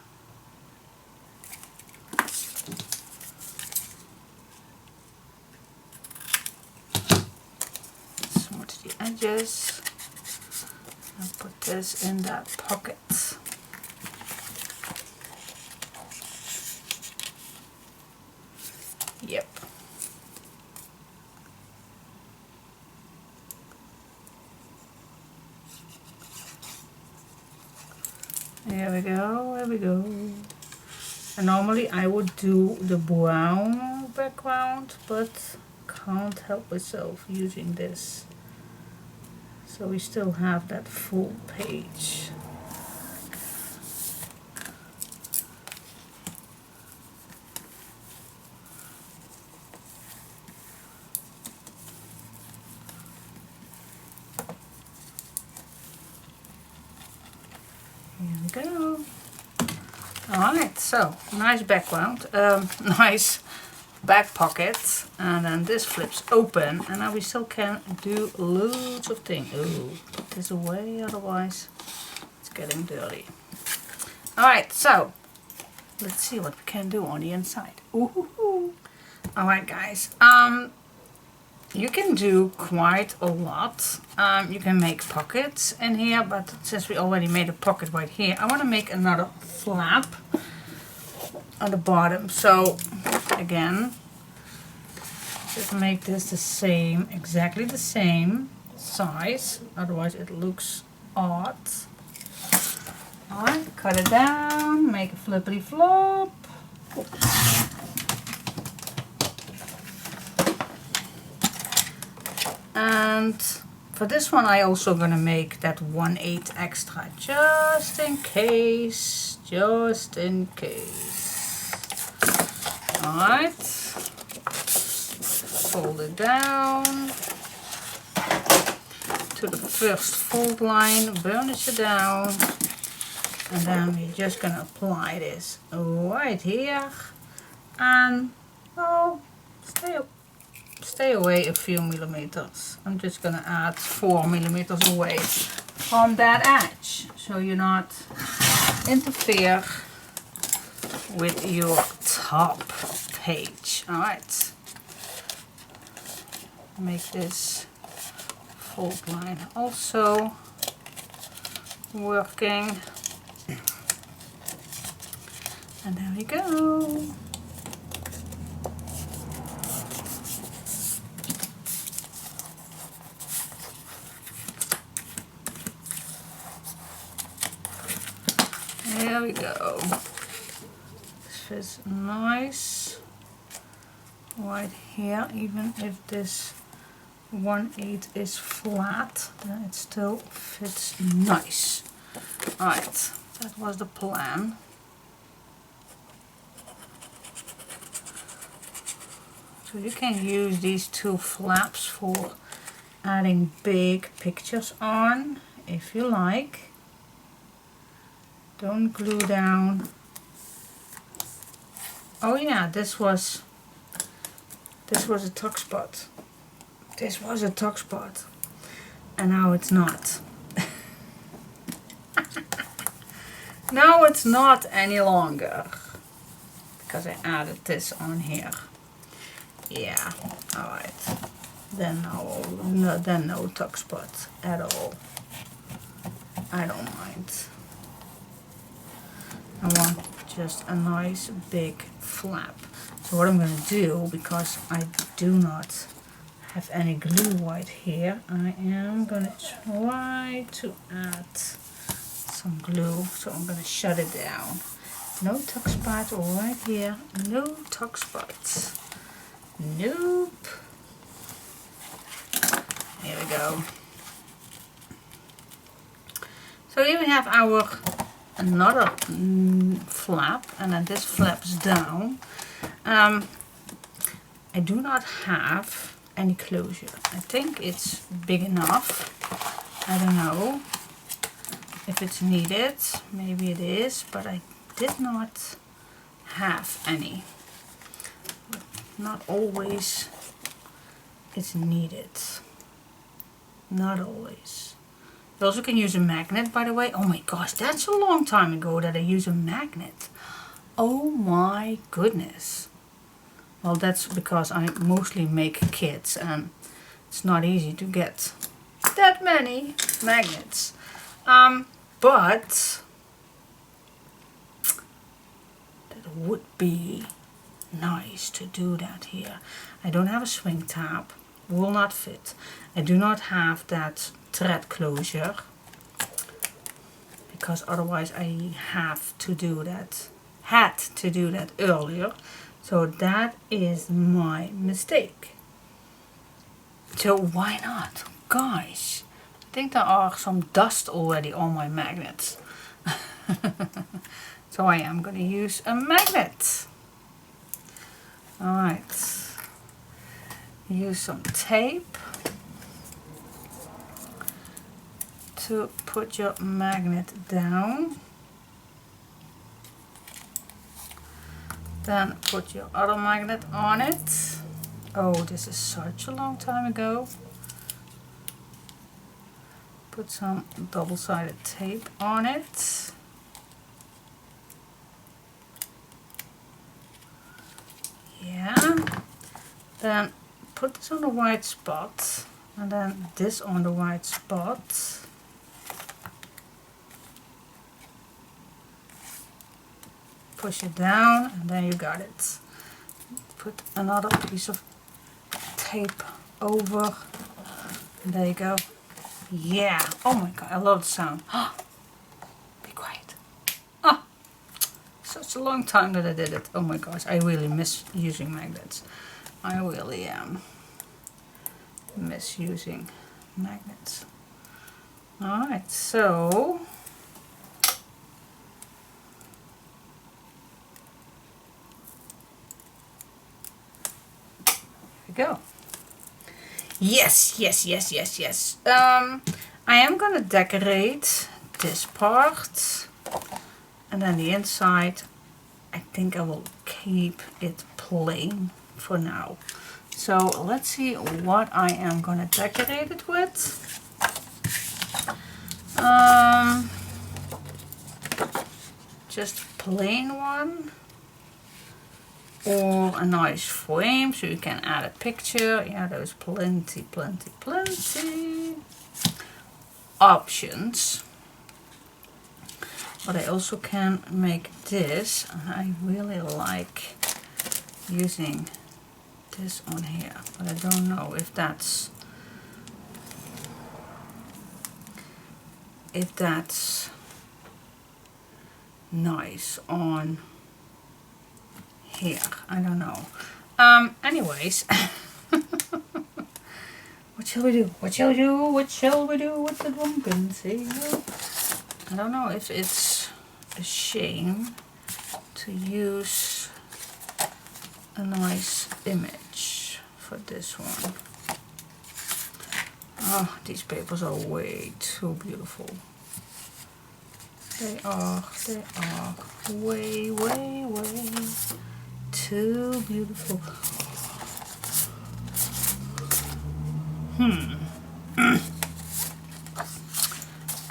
Smooth the edges. And put this in that pocket. Yep. There we go, there we go. And normally I would do the brown background, but can't help myself using this. So we still have that full page. Here we go. Alright, so nice background, nice back pocket, and then this flips open, and now we still can do loads of things. Oh, put this away, otherwise it's getting dirty. Alright, so let's see what we can do on the inside. Ooh. Alright guys, you can do quite a lot. You can make pockets in here, but since we already made a pocket right here, I want to make another flap on the bottom. So again, just make this the same, exactly the same size, otherwise it looks odd. Alright, cut it down, make a flippity flop. And for this one I also gonna make that 1/8 extra, just in case, Alright, fold it down to the first fold line, burnish it down, and then we're just gonna apply this right here, and oh, stay away a few millimeters. I'm just gonna add 4 millimeters away from that edge, so you're not interfere with your top page. Alright, make this fold line also working, and there we go. There we go. This fits nice right here, even if this 1/8 is flat, then it still fits nice. Alright, that was the plan. So you can use these two flaps for adding big pictures on if you like. Don't glue down. Oh yeah, this was a tuck spot. This was a tuck spot, and now it's not. Now it's not any longer because I added this on here. Yeah, all right. Then no tuck spot at all. I don't mind. I want just a nice big flap. So what I'm going to do, because I do not have any glue right here, I am going to try to add some glue. So I'm going to shut it down. No tuck spot right here. No tuck spots. Nope. Here we go. So here we have our another flap, and then this flaps down. I do not have any closure. I think it's big enough. I don't know if it's needed. Maybe it is, but I did not have any. Not always it's needed. Not always. You also can use a magnet, by the way. Oh my gosh, that's a long time ago that I used a magnet. Oh my goodness. Well, that's because I mostly make kits and it's not easy to get that many magnets. But that would be nice to do that here. I don't have a swing tab, will not fit. I do not have that thread closure because otherwise I have to do that, had to do that earlier. So that is my mistake. So why not? Gosh, I think there are some dust already on my magnets. So I am going to use a magnet. Alright, use some tape to put your magnet down. Then put your other magnet on it. Oh, this is such a long time ago. Put some double-sided tape on it. Yeah. Then put this on the white spot. And then this on the white spot. Push it down and then you got it. Put another piece of tape over. And there you go. Yeah. Oh my god, I love the sound. Be quiet. Oh, such a long time that I did it. Oh my gosh, I really miss using magnets. I really am misusing magnets. Alright, so go. Yes, yes, yes, yes, yes. I am gonna decorate this part and then the inside I think I will keep it plain for now. So let's see what I am gonna decorate it with. Just plain one. Or a nice frame so you can add a picture. Yeah, there's plenty options. But I also can make this, and I really like using this on here, but I don't know if that's nice on here. I don't know. Anyways, what shall we do? What shall we do? What shall we do with the drunken sailor? I don't know if it's a shame to use a nice image for this one. Oh, these papers are way too beautiful. They are way too beautiful.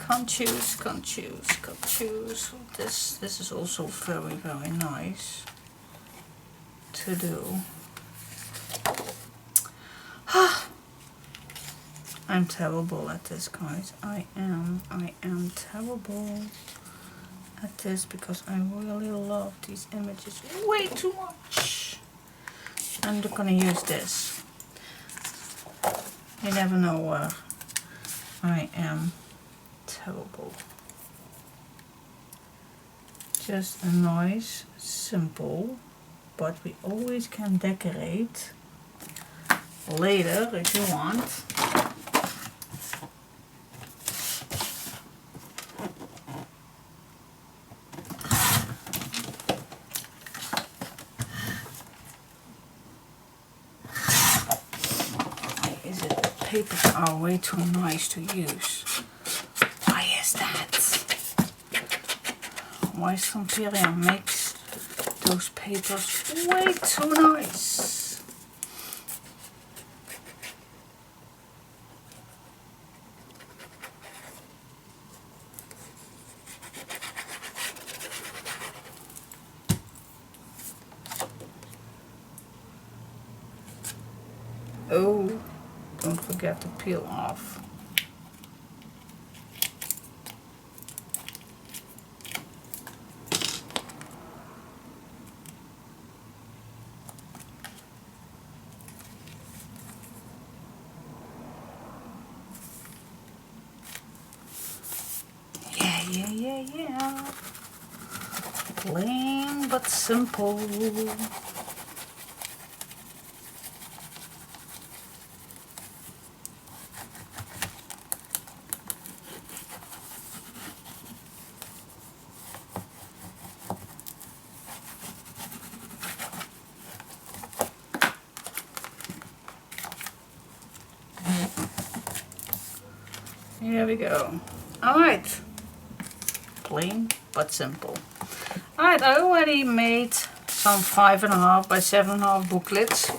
Can't choose. This is also very nice to do. I'm terrible at this, guys. I am terrible at this because I really love these images way too much. I'm gonna use this. You never know where I am terrible. Just a nice, simple, but we always can decorate later if you want. Papers are way too nice to use. Why is that? Why Stamperia makes those papers way too nice? Oh, don't forget to peel off. Yeah. Plain but simple. Here we go. Alright. Plain but simple. Alright, I already made some 5.5 by 7.5 booklets,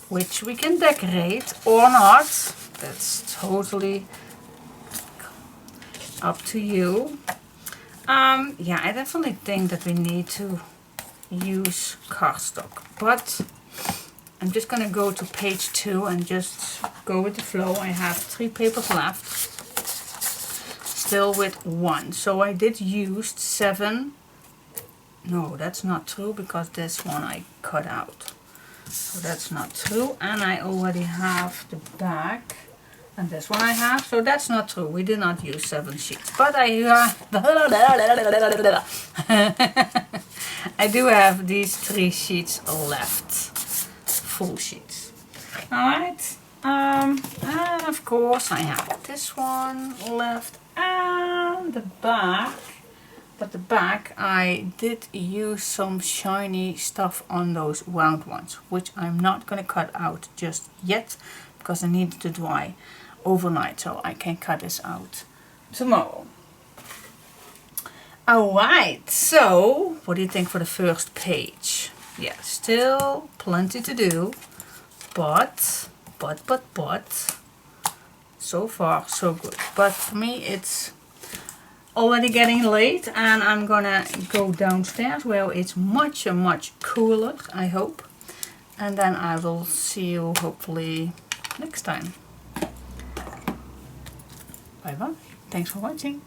which we can decorate or not. That's totally up to you. Yeah, I definitely think that we need to use cardstock, but I'm just gonna go to page 2 and just go with the flow. I have 3 papers left, still with 1. So I did use 7. No, that's not true, because this one I cut out. So that's not true. And I already have the back. And this one I have. So that's not true. We did not use 7 sheets. But I I do have these 3 sheets left. Full sheets. Alright. And of course I have this one left. And the back. But the back, I did use some shiny stuff on those round ones, which I'm not going to cut out just yet, because I need it to dry overnight, so I can cut this out tomorrow. Alright, so what do you think for the first page? Yeah, still plenty to do, but, so far so good. But for me it's already getting late, and I'm gonna go downstairs where it's much cooler, I hope, and then I will see you hopefully next time. Bye bye, thanks for watching.